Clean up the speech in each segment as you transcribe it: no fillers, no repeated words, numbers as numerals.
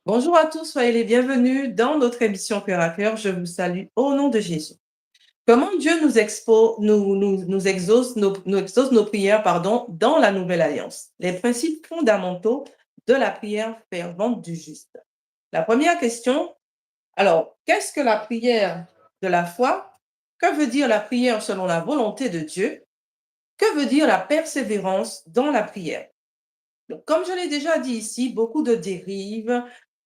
Bonjour à tous, soyez les bienvenus dans notre émission Cœur à cœur. Je vous salue au nom de Jésus. Comment Dieu nous exauce nos prières dans la nouvelle alliance? Les principes fondamentaux de la prière fervente du juste. La première question, alors, qu'est-ce que la prière de la foi? Que veut dire la prière selon la volonté de Dieu? Que veut dire la persévérance dans la prière? Donc, comme je l'ai déjà dit ici, beaucoup de dérives,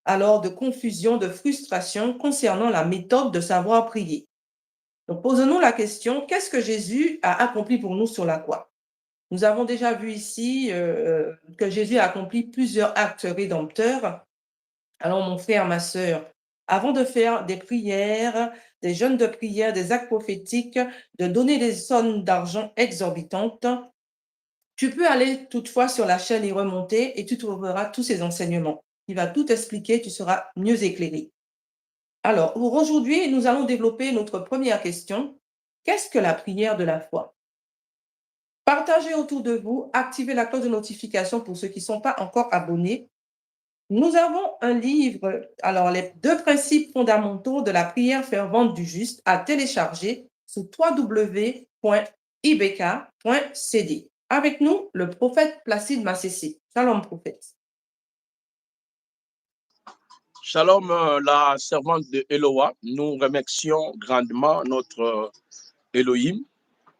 alors de confusion, de frustration concernant la méthode de savoir prier. Donc, posons-nous la question, qu'est-ce que Jésus a accompli pour nous sur la croix? Nous avons déjà vu ici que Jésus a accompli plusieurs actes rédempteurs. Alors, mon frère, ma sœur, avant de faire des prières, des jeûnes de prière, des actes prophétiques, de donner des sommes d'argent exorbitantes, tu peux aller toutefois sur la chaîne et remonter et tu trouveras tous ces enseignements. Il va tout expliquer, tu seras mieux éclairé. Alors, pour aujourd'hui, nous allons développer notre première question. Qu'est-ce que la prière de la foi? Partagez autour de vous, activez la cloche de notification pour ceux qui ne sont pas encore abonnés. Nous avons un livre, alors les deux principes fondamentaux de la prière fervente du juste à télécharger sur www.ibk.cd. Avec nous, le prophète Placide Massessi. Shalom, prophète. Shalom, la servante de Eloah. Nous remercions grandement notre Elohim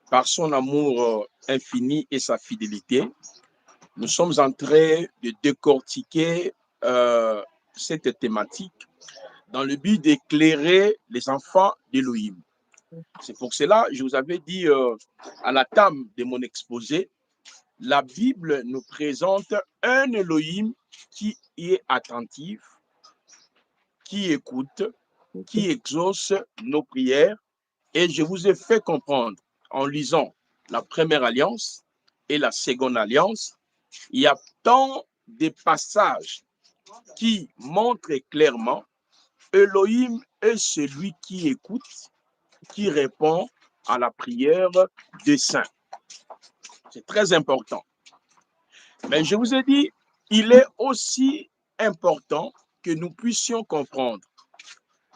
par son amour infini et sa fidélité. Nous sommes en train de décortiquer cette thématique dans le but d'éclairer les enfants d'Elohim. C'est pour cela que je vous avais dit à la table de mon exposé, la Bible nous présente un Elohim qui est attentif, qui écoute, qui exauce nos prières. Et je vous ai fait comprendre en lisant la première alliance et la seconde alliance, il y a tant de passages qui montrent clairement Elohim est celui qui écoute, qui répond à la prière des saints. C'est très important. Mais je vous ai dit, il est aussi important que nous puissions comprendre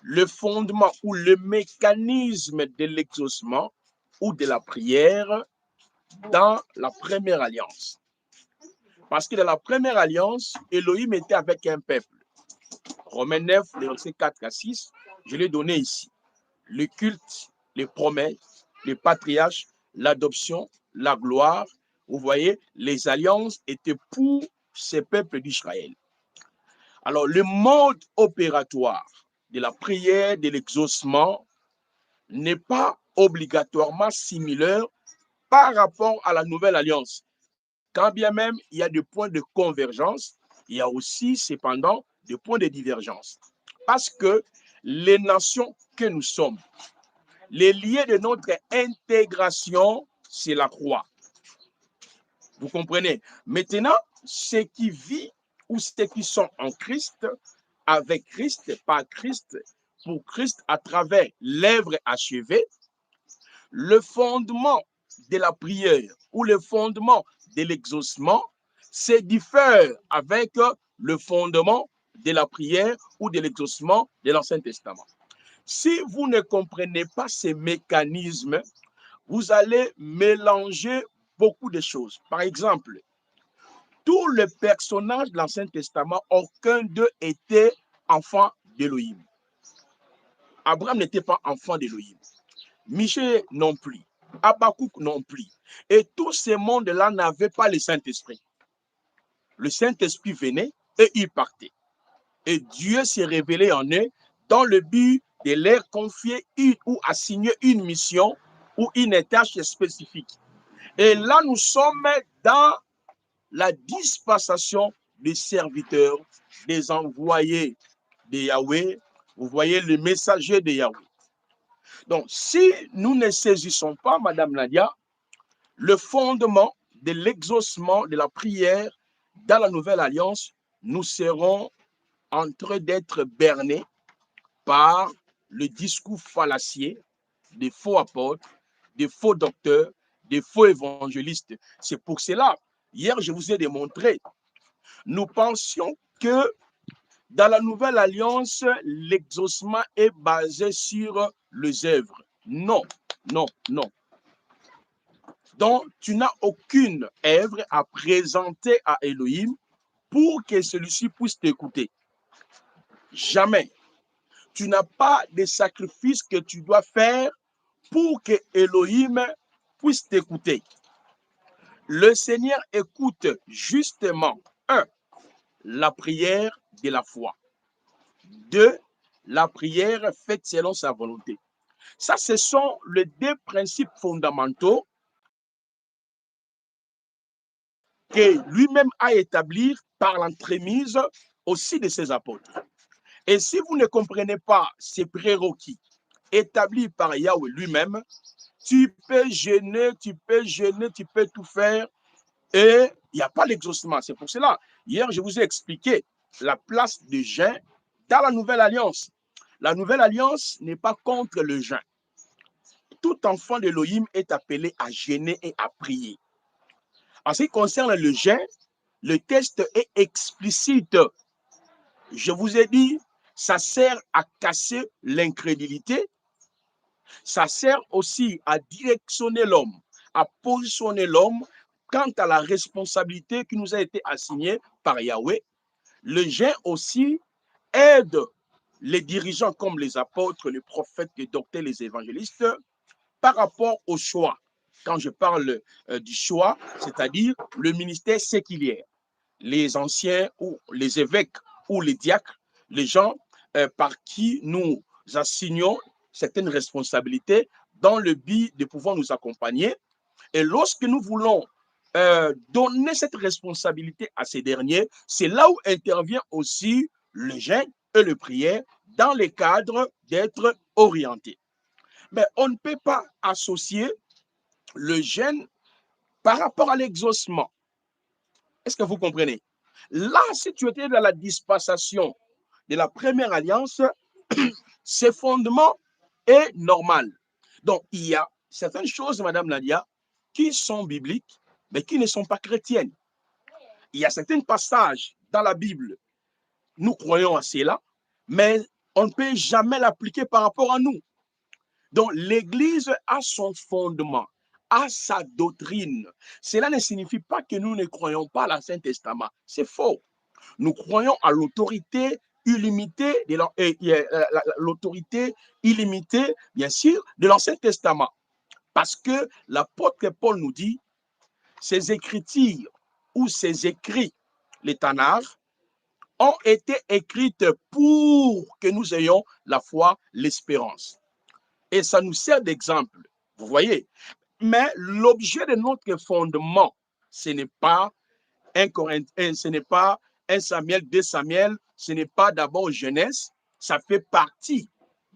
le fondement ou le mécanisme de l'exaucement ou de la prière dans la première alliance. Parce que dans la première alliance, Elohim était avec un peuple. Romains 9, versets 4 à 6, je l'ai donné ici. Le culte, les promesses, les patriarches, l'adoption, la gloire, vous voyez, les alliances étaient pour ces peuples d'Israël. Alors, le mode opératoire de la prière, de l'exaucement, n'est pas obligatoirement similaire par rapport à la nouvelle alliance. Quand bien même il y a des points de convergence, il y a aussi cependant des points de divergence. Parce que les nations que nous sommes, les liens de notre intégration, c'est la croix. Vous comprenez? Maintenant, ceux qui vivent ou ceux qui sont en Christ, avec Christ, par Christ, pour Christ, à travers l'œuvre achevée, le fondement de la prière ou le fondement de l'exaucement se diffère avec le fondement de la prière ou de l'exaucement de l'Ancien Testament. Si vous ne comprenez pas ces mécanismes, vous allez mélanger beaucoup de choses. Par exemple, tous les personnages de l'Ancien Testament, aucun d'eux était enfant d'Élohim. Abraham n'était pas enfant d'Élohim. Michée non plus. Habakkuk non plus. Et tous ces mondes-là n'avaient pas le Saint-Esprit. Le Saint-Esprit venait et il partait. Et Dieu s'est révélé en eux dans le but de leur confier ou assigner une mission ou une tâche spécifique. Et là, nous sommes dans la dispensation des serviteurs, des envoyés de Yahweh. Vous voyez, le messager de Yahweh. Donc, si nous ne saisissons pas, Madame Nadia, le fondement de l'exaucement de la prière dans la nouvelle alliance, nous serons en train d'être bernés par le discours fallacieux des faux apôtres, des faux docteurs, des faux évangélistes. C'est pour cela, hier, je vous ai démontré, nous pensions que Dans la nouvelle alliance, l'exaucement est basé sur les œuvres. Non, non, non. Donc, tu n'as aucune œuvre à présenter à Elohim pour que celui-ci puisse t'écouter. Jamais. Tu n'as pas de sacrifice que tu dois faire pour que Elohim puisse t'écouter. Le Seigneur écoute justement, un, la prière de la foi. Deux, la prière faite selon sa volonté. Ça, ce sont les deux principes fondamentaux que lui-même a établis par l'entremise aussi de ses apôtres. Et si vous ne comprenez pas ces prérequis établis par Yahweh lui-même, tu peux jeûner, tu peux tout faire et il n'y a pas l'exaucement. C'est pour cela, hier, je vous ai expliqué la place du jeûne dans la nouvelle alliance. La nouvelle alliance n'est pas contre le jeûne. Tout enfant d'Élohim est appelé à jeûner et à prier. En ce qui concerne le jeûne, le texte est explicite. Je vous ai dit, ça sert à casser l'incrédulité, ça sert aussi à directionner l'homme, à positionner l'homme quant à la responsabilité qui nous a été assignée par Yahweh. Le jeûne aussi aide les dirigeants comme les apôtres, les prophètes, les docteurs, les évangélistes par rapport au choix. Quand je parle du choix, c'est-à-dire le ministère séculier, les anciens ou les évêques ou les diacres, les gens par qui nous assignons certaines responsabilités dans le but de pouvoir nous accompagner. Et lorsque nous voulons donner cette responsabilité à ces derniers, c'est là où intervient aussi le jeûne et le prière dans le cadre d'être orienté. Mais on ne peut pas associer le jeûne par rapport à l'exaucement. Est-ce que vous comprenez? Là, si tu étais dans la dispensation de la première alliance, ce fondement est normal. Donc, il y a certaines choses, Madame Nadia, qui sont bibliques, mais qui ne sont pas chrétiennes. Il y a certains passages dans la Bible, nous croyons à cela, mais on ne peut jamais l'appliquer par rapport à nous. Donc, l'Église a son fondement, a sa doctrine. Cela ne signifie pas que nous ne croyons pas à l'Ancien Testament. C'est faux. Nous croyons à l'autorité illimitée, l'autorité illimitée, bien sûr, de l'Ancien Testament. Parce que l'apôtre Paul nous dit, ces écritures ou ces écrits, les Tanakh, ont été écrites pour que nous ayons la foi, l'espérance. Et ça nous sert d'exemple, vous voyez. Mais l'objet de notre fondement, ce n'est pas ce n'est pas 1 Samuel, 2 Samuel, ce n'est pas d'abord Genèse, ça fait partie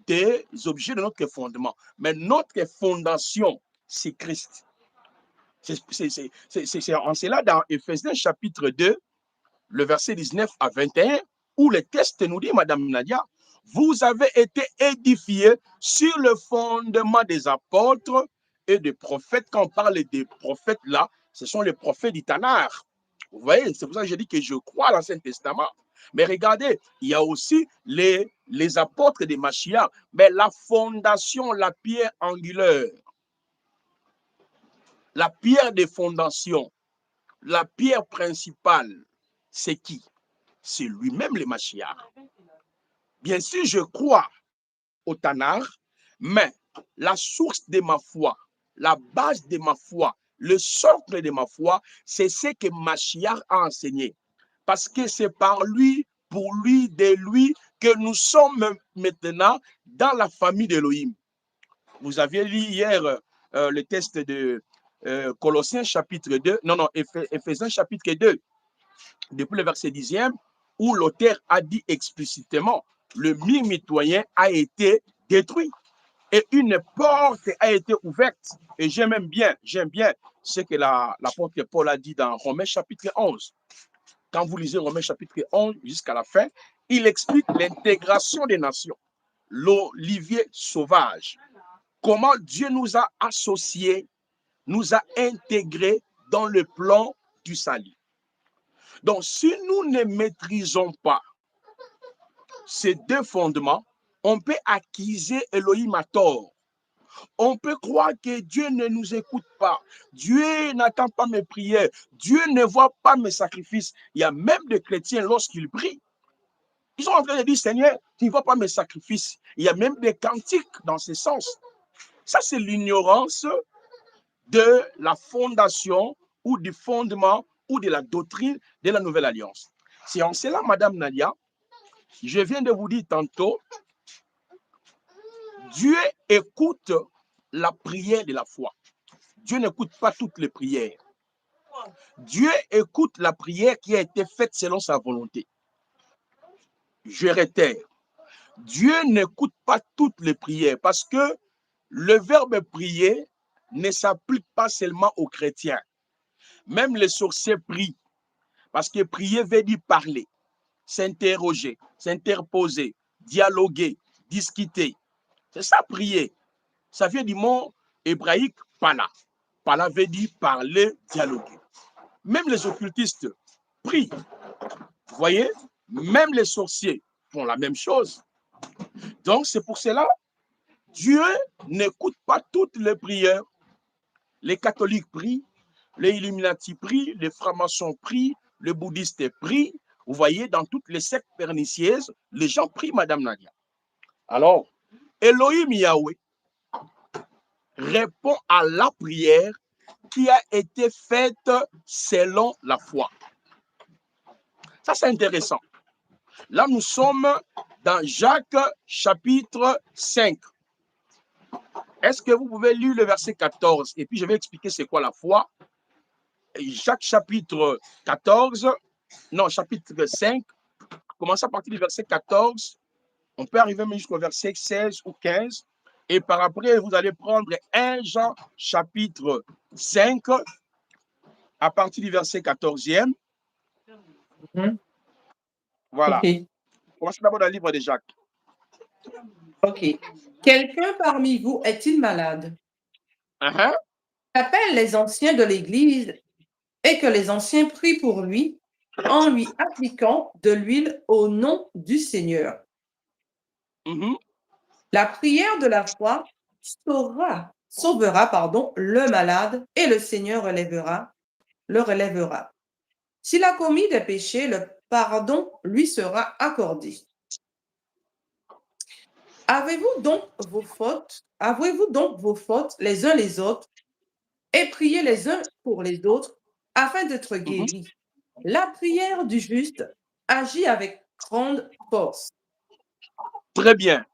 des objets de notre fondement. Mais notre fondation, c'est Christ. C'est en cela dans Éphésiens chapitre 2, le verset 19 à 21, où le texte nous dit, Madame Nadia, vous avez été édifiés sur le fondement des apôtres et des prophètes. Quand on parle des prophètes là, ce sont les prophètes du Tanakh. Vous voyez, c'est pour ça que je dis que je crois à l'Ancien Testament. Mais regardez, il y a aussi les apôtres des Mashiach. Mais la fondation, la pierre angulaire, la pierre des fondations, la pierre principale, c'est qui? C'est lui-même le Mashiach. Bien sûr, je crois au Tanakh, mais la source de ma foi, la base de ma foi, le socle de ma foi, c'est ce que Mashiach a enseigné. Parce que c'est par lui, pour lui, de lui, que nous sommes maintenant dans la famille d'Élohim. Vous aviez lu hier le texte de Colossiens chapitre 2, non, Éphésiens chapitre 2, depuis le verset 10e, où l'auteur a dit explicitement, le mur mitoyen a été détruit et une porte a été ouverte. Et j'aime bien ce que l'apôtre Paul a dit dans Romains chapitre 11. Quand vous lisez Romains chapitre 11 jusqu'à la fin, il explique l'intégration des nations, l'olivier sauvage, comment Dieu nous a associés, nous a intégrés dans le plan du salut. Donc, si nous ne maîtrisons pas ces deux fondements, on peut accuser Elohim à tort. On peut croire que Dieu ne nous écoute pas. Dieu n'attend pas mes prières. Dieu ne voit pas mes sacrifices. Il y a même des chrétiens, lorsqu'ils prient, ils sont en train de dire, Seigneur, tu ne vois pas mes sacrifices. Il y a même des cantiques dans ce sens. Ça, c'est l'ignorance de la fondation ou du fondement ou de la doctrine de la Nouvelle Alliance. C'est en cela, Madame Nadia, je viens de vous dire tantôt, Dieu écoute la prière de la foi. Dieu n'écoute pas toutes les prières. Dieu écoute la prière qui a été faite selon sa volonté. Je réitère, Dieu n'écoute pas toutes les prières parce que le verbe prier ne s'applique pas seulement aux chrétiens. Même les sorciers prient parce que prier veut dire parler, s'interroger, s'interposer, dialoguer, discuter. C'est ça prier. Ça vient du mot hébraïque pala. Pala veut dire parler, dialoguer. Même les occultistes prient. Vous voyez, même les sorciers font la même chose. Donc, c'est pour cela, Dieu n'écoute pas toutes les prières. Les catholiques prient, les Illuminati prient, les francs-maçons prient, les bouddhistes prient. Vous voyez, dans toutes les sectes pernicieuses, les gens prient, Madame Nadia. Alors, Elohim Yahweh répond à la prière qui a été faite selon la foi. Ça, c'est intéressant. Là, nous sommes dans Jacques chapitre 5. Est-ce que vous pouvez lire le verset 14? Et puis, je vais expliquer c'est quoi la foi. Jacques chapitre 14, non, chapitre 5, commençons à partir du verset 14. On peut arriver même jusqu'au verset 16 ou 15. Et par après, vous allez prendre 1 Jean chapitre 5, à partir du verset 14e. Voilà. OK. Commencez d'abord dans le livre de Jacques. OK. Quelqu'un parmi vous est-il malade? Appelle les anciens de l'Église et que les anciens prient pour lui en lui appliquant de l'huile au nom du Seigneur. La prière de la foi sauvera le malade et le Seigneur le relèvera. S'il a commis des péchés, le pardon lui sera accordé. Avouez-vous donc vos fautes les uns les autres et priez les uns pour les autres afin d'être guéris. La prière du juste agit avec grande force. Très bien.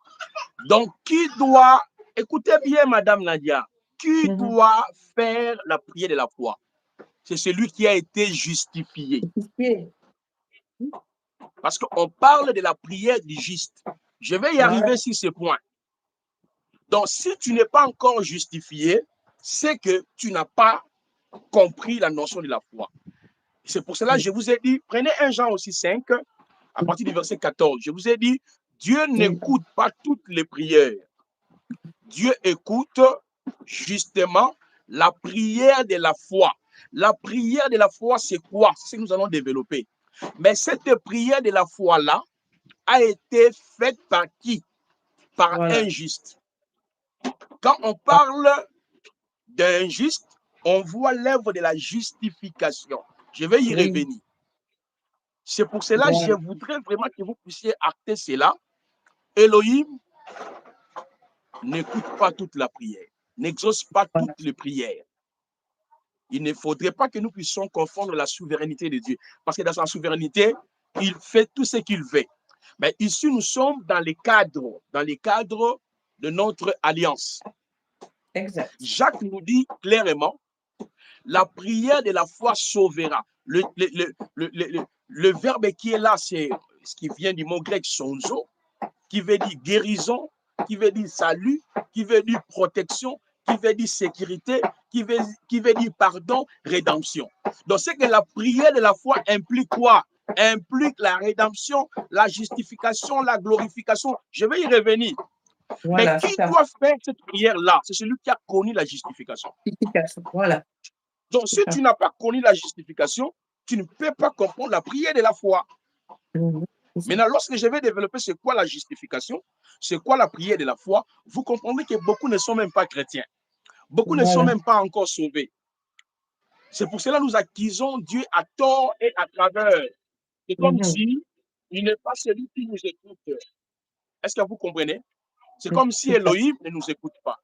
Donc, qui doit, écoutez bien, Madame Nadia, qui doit faire la prière de la foi? C'est celui qui a été justifié. Parce qu'on parle de la prière du juste. Je vais y arriver sur ce point. Donc, si tu n'es pas encore justifié, c'est que tu n'as pas compris la notion de la foi. C'est pour cela que je vous ai dit, prenez 1 Jean aussi 5, à partir du verset 14. Je vous ai dit, Dieu n'écoute pas toutes les prières. Dieu écoute justement la prière de la foi. La prière de la foi, c'est quoi? C'est ce que nous allons développer. Mais cette prière de la foi-là a été faite par qui? Par un juste. Quand on parle d'un juste, on voit l'œuvre de la justification. Je vais y revenir. C'est pour cela que je voudrais vraiment que vous puissiez acter cela. Elohim n'écoute pas toute la prière, n'exauce pas toutes les prières. Il ne faudrait pas que nous puissions confondre la souveraineté de Dieu. Parce que dans sa souveraineté, il fait tout ce qu'il veut. Mais ici, nous sommes dans les cadres de notre alliance. Exact. Jacques nous dit clairement, la prière de la foi sauvera. Le verbe qui est là, c'est ce qui vient du mot grec sonzo, qui veut dire guérison, qui veut dire salut, qui veut dire protection, qui veut dire sécurité, qui veut dire pardon, rédemption. Donc, c'est que la prière de la foi implique quoi? Implique la rédemption, la justification, la glorification. Je vais y revenir. Voilà, mais qui doit faire cette prière-là? C'est celui qui a connu la justification. Voilà. Donc, si tu n'as pas connu la justification, tu ne peux pas comprendre la prière de la foi. Maintenant, lorsque je vais développer c'est quoi la justification, c'est quoi la prière de la foi, vous comprendrez que beaucoup ne sont même pas chrétiens. Beaucoup ne sont Voilà. même pas encore sauvés. C'est pour cela que nous accusons Dieu à tort et à travers. C'est comme Mhm. si il n'est pas celui qui nous écoute. Est-ce que vous comprenez? C'est Mhm. comme si C'est ça. Elohim ne nous écoute pas.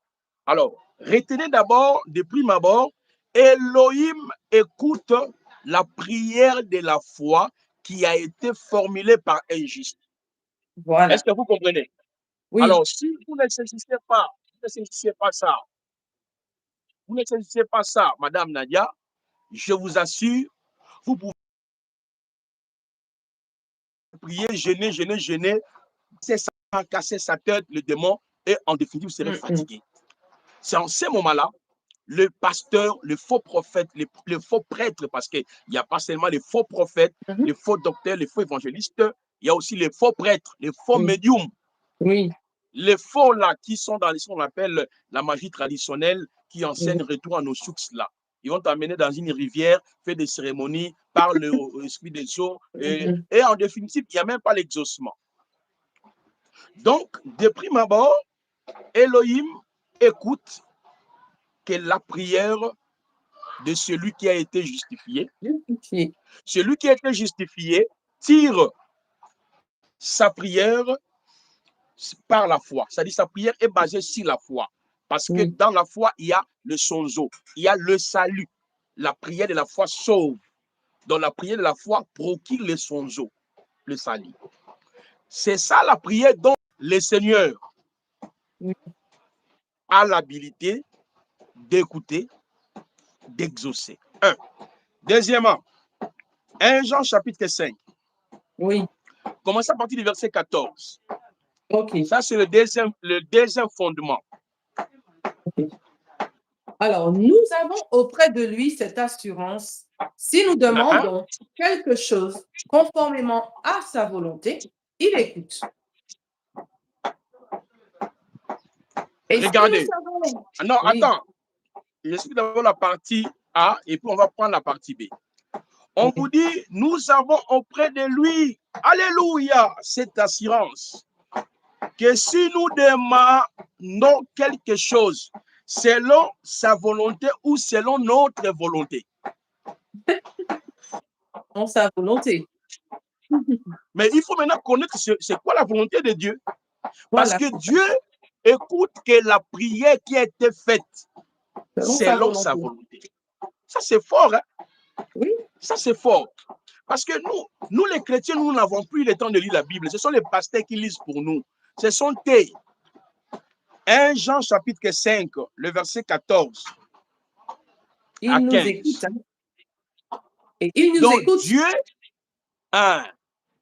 Alors, retenez d'abord, de prime abord, Elohim écoute la prière de la foi qui a été formulée par un juste. Est-ce Voilà. que vous comprenez? Oui. Alors, si vous ne saisissez pas ça, vous ne saisissez pas ça, Madame Nadia, je vous assure, vous pouvez prier, jeûner, casser sa tête, le démon, et en définitive, vous serez Mhm. fatigué. C'est en ces moments-là, le pasteur, le faux prophète, le faux prêtre, parce qu'il n'y a pas seulement les faux prophètes, Mhm. les faux docteurs, les faux évangélistes, il y a aussi les faux prêtres, les faux Oui. médiums, Oui. les faux là qui sont dans ce qu'on appelle la magie traditionnelle, qui Mhm. enseigne retour à nos sources là. Ils vont t'amener dans une rivière, faire des cérémonies, parler au esprit des eaux, Mhm. et en définitive, il n'y a même pas l'exaucement. Donc, de prime abord, Elohim écoute que la prière de celui qui a été justifié. Justifié. Celui qui a été justifié tire sa prière par la foi. C'est-à-dire sa prière est basée sur la foi. Parce que Oui. dans la foi, il y a le sonzo, il y a le salut. La prière de la foi sauve. Donc la prière de la foi procure le sonzo, le salut. C'est ça la prière dont le Seigneur Oui. a l'habilité d'écouter, d'exaucer. Un. Deuxièmement, 1 Jean chapitre 5. Oui. Commencez à partir du verset 14. OK. Ça, c'est le deuxième fondement. OK. Alors, nous avons auprès de lui cette assurance. Si nous Uh-huh. demandons quelque chose conformément à sa volonté, il écoute. Et si nous Regardez. savons, Non, oui, attends. J'explique d'abord la partie A et puis on va prendre la partie B. On vous OK. dit, nous avons auprès de lui, alléluia, cette assurance, que si nous demandons quelque chose selon sa volonté ou selon notre volonté. En sa volonté. Mais il faut maintenant connaître c'est quoi la volonté de Dieu. Parce Voilà, que c'est ça. Dieu écoute que la prière qui a été faite Selon sa selon sa volonté. volonté. Ça, c'est fort, hein? Oui, Ça, c'est fort. Parce que nous les chrétiens, nous n'avons plus le temps de lire la Bible. Ce sont les pasteurs qui lisent pour nous. Ce sont eux. 1 Jean chapitre 5, le verset 14 à il nous écoute, 15. hein. Et il nous Donc écoute. Dieu,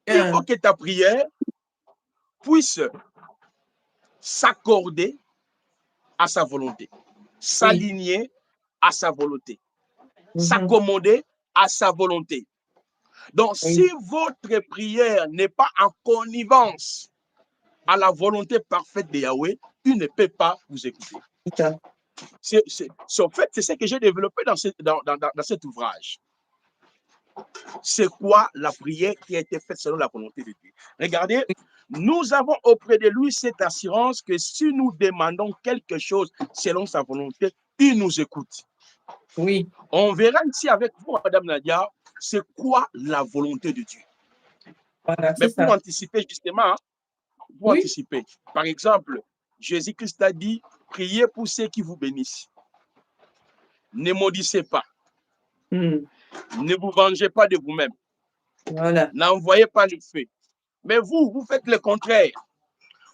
il faut que ta prière puisse s'accorder à sa volonté, Oui. s'aligner à sa volonté, Mhm. s'accommoder à sa volonté. Donc si Oui, votre prière n'est pas en connivence à la volonté parfaite de Yahweh, il ne peut pas vous écouter. c'est ça. En fait, c'est ce que j'ai développé dans cet ouvrage. C'est quoi la prière qui a été faite selon la volonté de Dieu? Regardez, nous avons auprès de lui cette assurance que si nous demandons quelque chose selon sa volonté, il nous écoute. Oui, On verra ici avec vous, Madame Nadia, c'est quoi la volonté de Dieu. voilà, Mais c'est pour ça. anticiper justement, pour Oui. anticiper, par exemple, Jésus-Christ a dit, priez pour ceux qui vous bénissent. Ne maudissez pas. Hmm. Ne vous vengez pas de vous-même. Voilà. N'envoyez pas le feu. Mais vous faites le contraire.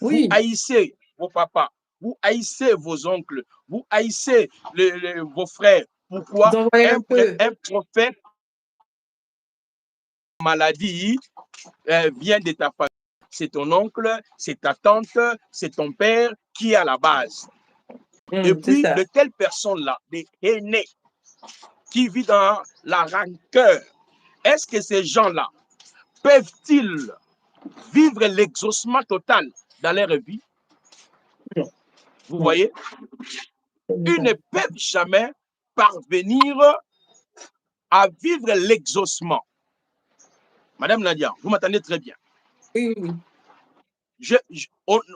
Vous Oui. haïssez vos papas. Vous haïssez vos oncles. Vous haïssez vos frères. Vous Pourquoi? envoyez Un un peu. prophète maladie vient de ta famille. C'est ton oncle, c'est ta tante, c'est ton père qui est à la base. Et C'est puis, de ça. telles personnes-là, des aînés qui vivent dans la rancœur, est-ce que ces gens-là peuvent-ils vivre l'exaucement total dans leur vie? Non, Vous non, voyez, ce n'est ils pas. ne peuvent jamais parvenir à vivre l'exaucement. Madame Nadia, vous m'entendez très bien. Oui, oui, oui.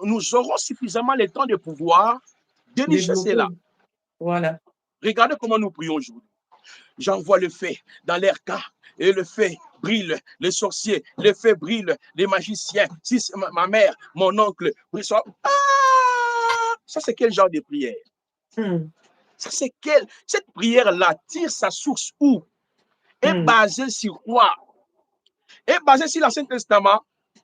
Nous aurons suffisamment le temps de pouvoir dénicher cela. Développer. Voilà. Regardez comment nous prions aujourd'hui. J'envoie le feu dans l'air cas et le feu brille les sorciers, le feu brille les magiciens. Si ma mère, mon oncle, ça c'est quel genre de prière? Hmm. Ça c'est quelle? Cette prière-là tire sa source où? Est Hmm. basée sur quoi? Est basée sur l'Ancien Testament.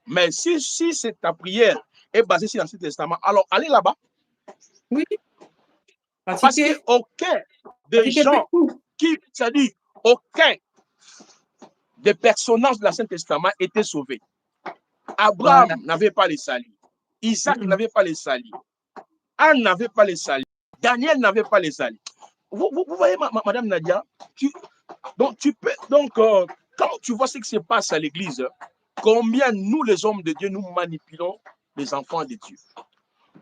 Mais si c'est ta prière est basée sur l'Ancien Testament, alors allez là-bas. Oui, Parce pratiquer. qu'aucun des Pratiquer gens beaucoup. qui, c'est-à-dire, aucun des personnages de l'Ancien Testament était sauvé. Abraham Voilà. n'avait pas les salis. Isaac Hmm. n'avait pas les salis. Anne n'avait pas les salis. Daniel n'avait pas les salis. Vous voyez, Madame Nadia, quand tu vois ce qui se passe à l'église, combien nous, les hommes de Dieu, nous manipulons les enfants de Dieu.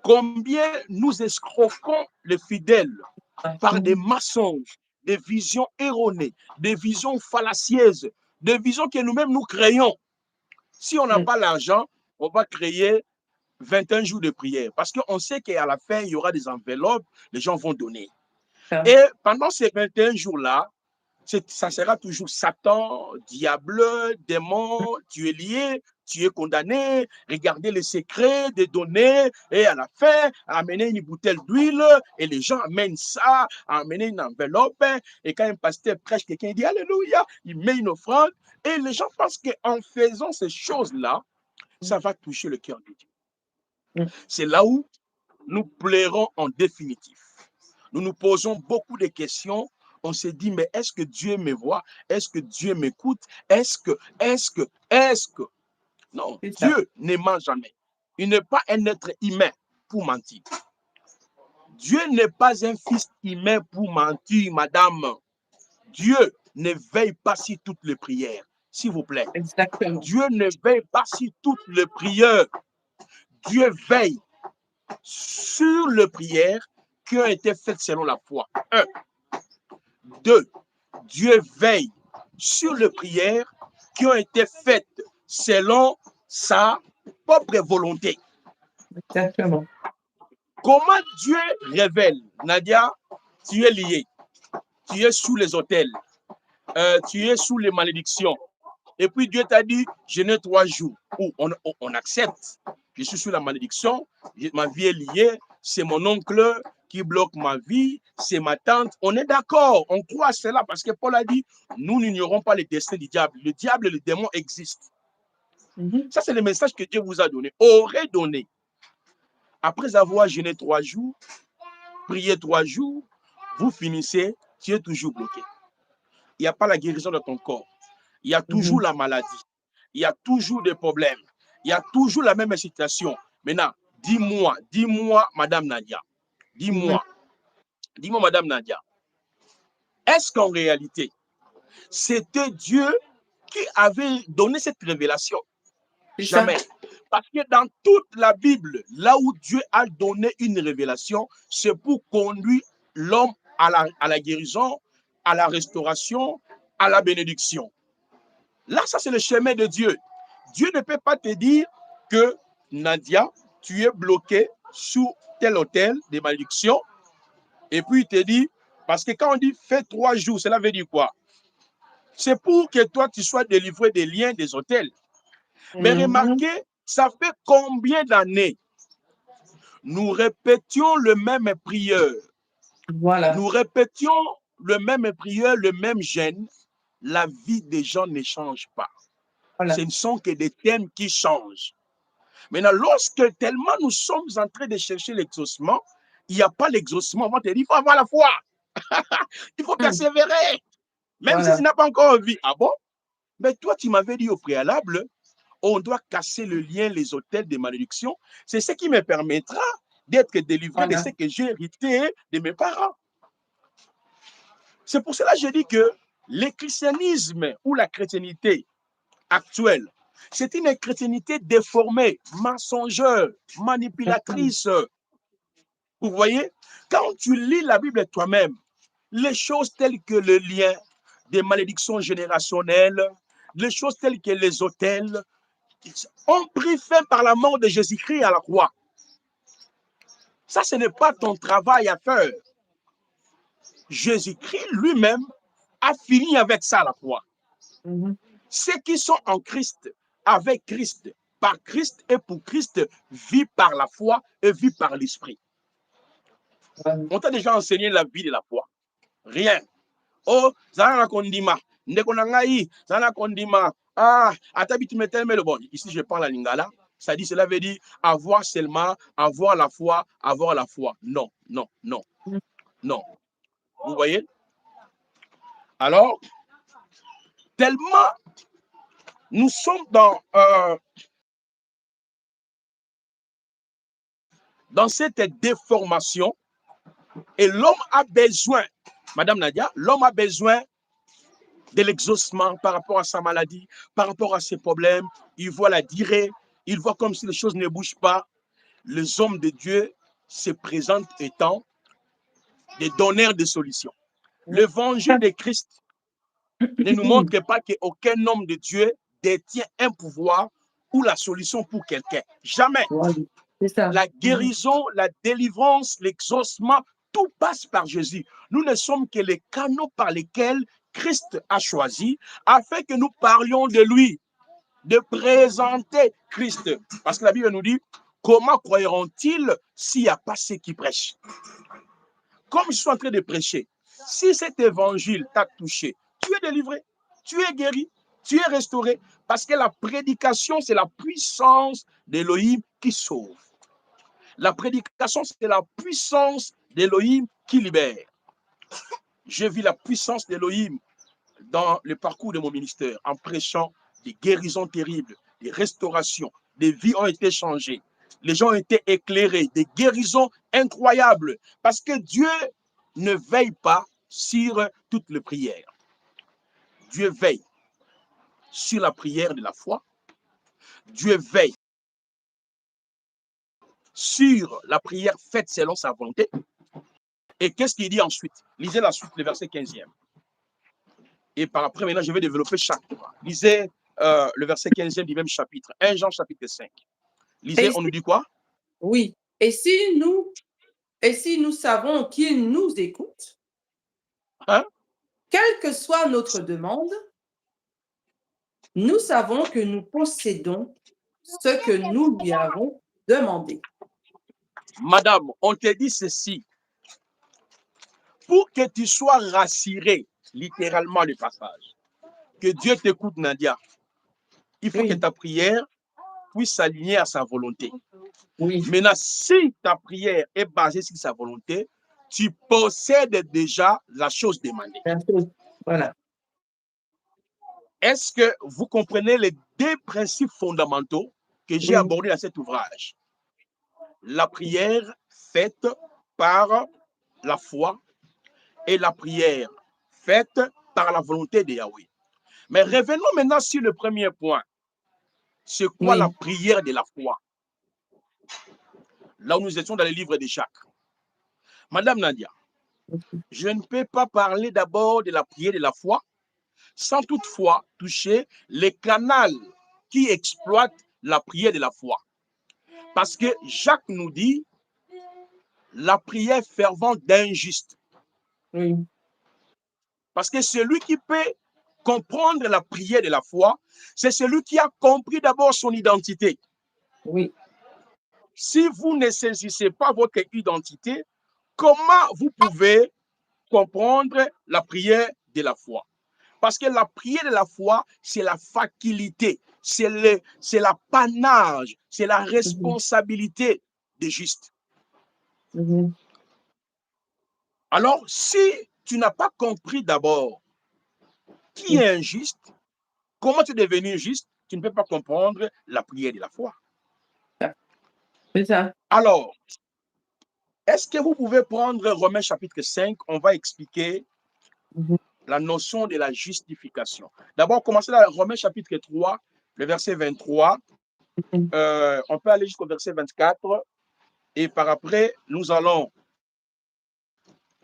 Combien nous escroquons les fidèles par des Hmm. mensonges, des visions erronées, des visions fallacieuses, des visions que nous-mêmes nous créons. Si on n'a Hmm. pas l'argent, on va créer 21 jours de prière parce qu'on sait qu'à la fin, il y aura des enveloppes, les gens vont donner. Ça. Et pendant ces 21 jours-là, ça sera toujours Satan, diable, démon, tu es lié, tu es condamné, regardez les secrets des données et à la fin, amener une bouteille d'huile et les gens amènent ça, amener une enveloppe et quand un pasteur prêche, quelqu'un dit Alléluia, il met une offrande et les gens pensent qu'en faisant ces choses-là, ça va toucher le cœur de Dieu. Hmm. C'est là où nous plairons en définitif. Nous nous posons beaucoup de questions. On se dit, mais est-ce que Dieu me voit? Est-ce que Dieu m'écoute? Est-ce que? Non, C'est ça. Dieu ne ment jamais. Il n'est pas un être humain pour mentir. Dieu n'est pas un fils humain pour mentir, madame. Dieu ne veille pas sur toutes les prières, s'il vous plaît. Exactement. Dieu ne veille pas sur toutes les prières. Dieu veille sur les prières qui ont été faites selon la foi. 1. 2. Dieu veille sur les prières qui ont été faites selon sa propre volonté. Exactement. Comment Dieu révèle? Nadia, tu es lié, tu es sous les autels, tu es sous les malédictions. Et puis Dieu t'a dit, je n'ai 3 jours où on accepte. Je suis sous la malédiction, ma vie est liée, c'est mon oncle qui bloque ma vie, c'est ma tante. On est d'accord, on croit à cela parce que Paul a dit, nous n'ignorons pas les destins du diable. Le diable et le démon existent. Mhm. Ça, c'est le message que Dieu vous a donné, aurait donné. Après avoir jeûné 3 jours, prié 3 jours, vous finissez, tu es toujours bloqué. Il n'y a pas la guérison de ton corps. Il y a toujours Mhm. la maladie. Il y a toujours des problèmes. Il y a toujours la même situation. Maintenant, dis-moi, Madame Nadia, Mhm. dis-moi, Madame Nadia, est-ce qu'en réalité, c'était Dieu qui avait donné cette révélation? C'est ça. Jamais. Parce que dans toute la Bible, là où Dieu a donné une révélation, c'est pour conduire l'homme à la guérison, à la restauration, à la bénédiction. Là, ça, c'est le chemin de Dieu. Dieu ne peut pas te dire que, Nadia, tu es bloqué sous tel hôtel de malédiction. Et puis, il te dit, parce que quand on dit fais 3 jours, cela veut dire quoi? C'est pour que toi, tu sois délivré des liens des hôtels. Mais Mhm. remarquez, ça fait combien d'années nous répétions le même prière. Voilà. Nous répétions le même prière, le même jeûne. La vie des gens ne change pas. Ce Voilà. ne sont que des thèmes qui changent. Maintenant, lorsque tellement nous sommes en train de chercher l'exaucement, il n'y a pas l'exaucement. On va te dire, il faut avoir la foi. Il faut Hmm. persévérer. Même si tu Voilà. n'as pas encore envie. Ah bon? Mais toi, tu m'avais dit au préalable, on doit casser le lien, les hôtels de malédiction. C'est ce qui me permettra d'être délivré de ce Voilà. que j'ai hérité de mes parents. C'est pour cela que je dis que le christianisme ou la chrétienté actuelle, c'est une chrétienté déformée, mensongère, Exactement. manipulatrice. Vous voyez, quand tu lis la Bible toi-même, les choses telles que le lien des malédictions générationnelles, les choses telles que les hôtels, ont pris fin par la mort de Jésus-Christ à la croix. Ça, ce n'est pas ton travail à faire. Jésus-Christ lui-même a fini avec ça à la croix. Ceux qui sont en Christ, avec Christ, par Christ et pour Christ, vivent par la foi et vivent par l'esprit. On t'a déjà enseigné la vie de la foi? Rien. Oh, Zana Kondima, Nekonangai, Zana Kondima, ah, Atabitu Metel bon. Ici, je parle à Lingala. Ça dit, cela veut dire avoir seulement, avoir la foi, avoir la foi. Non, non, non, non. Vous voyez? Alors, tellement nous sommes dans cette déformation et l'homme a besoin, Madame Nadia, l'homme a besoin de l'exaucement par rapport à sa maladie, par rapport à ses problèmes. Il voit la durée, il voit comme si les choses ne bougent pas. Les hommes de Dieu se présentent étant des donneurs de solutions. L'évangile de Christ ne nous montre pas qu'aucun homme de Dieu détient un pouvoir ou la solution pour quelqu'un. Jamais. La guérison, la délivrance, l'exaucement, tout passe par Jésus. Nous ne sommes que les canaux par lesquels Christ a choisi afin que nous parlions de lui, de présenter Christ. Parce que la Bible nous dit, comment croiront-ils s'il n'y a pas ceux qui prêchent? Comme je suis en train de prêcher, si cet évangile t'a touché, tu es délivré, tu es guéri, tu es restauré. Parce que la prédication, c'est la puissance d'Élohim qui sauve. La prédication, c'est la puissance d'Élohim qui libère. J'ai vu la puissance d'Élohim dans le parcours de mon ministère, en prêchant des guérisons terribles, des restaurations, des vies ont été changées, les gens ont été éclairés, des guérisons incroyables, parce que Dieu ne veille pas sur toutes les prières. Dieu veille sur la prière de la foi. Dieu veille sur la prière faite selon sa volonté. Et qu'est-ce qu'il dit ensuite? Lisez la suite, le verset 15e. Et par après, maintenant, je vais développer chaque fois. Lisez le verset 15e du même chapitre, 1 Jean chapitre 5. Lisez, on nous dit quoi? Oui. Et si nous savons qu'il nous écoute, Hein? quelle que soit notre demande, nous savons que nous possédons ce que nous lui avons demandé. Madame, on te dit ceci. Pour que tu sois rassuré, littéralement le passage, que Dieu t'écoute, Nadia, il faut que ta prière puisse s'aligner à sa volonté. Oui. Maintenant, si ta prière est basée sur sa volonté, tu possèdes déjà la chose demandée. Voilà. Est-ce que vous comprenez les deux principes fondamentaux que j'ai abordés dans cet ouvrage? La prière faite par la foi et la prière faite par la volonté de Yahweh. Mais revenons maintenant sur le premier point. C'est quoi la prière de la foi? Là où nous étions dans le livre de Jacques. Madame Nadia, je ne peux pas parler d'abord de la prière de la foi sans toutefois toucher les canaux qui exploitent la prière de la foi. Parce que Jacques nous dit la prière fervente d'un juste. Oui. Parce que celui qui peut comprendre la prière de la foi, c'est celui qui a compris d'abord son identité. Oui. Si vous ne saisissez pas votre identité, comment vous pouvez comprendre la prière de la foi? Parce que la prière de la foi, c'est la faculté, c'est l'apanage, c'est la responsabilité des justes. Alors, si tu n'as pas compris d'abord qui est un juste, comment tu es devenu juste, tu ne peux pas comprendre la prière de la foi. C'est ça. Alors, est-ce que vous pouvez prendre Romains chapitre 5, on va expliquer la notion de la justification. D'abord, commencez dans Romains chapitre 3, le verset 23. On peut aller jusqu'au verset 24. Et par après, nous allons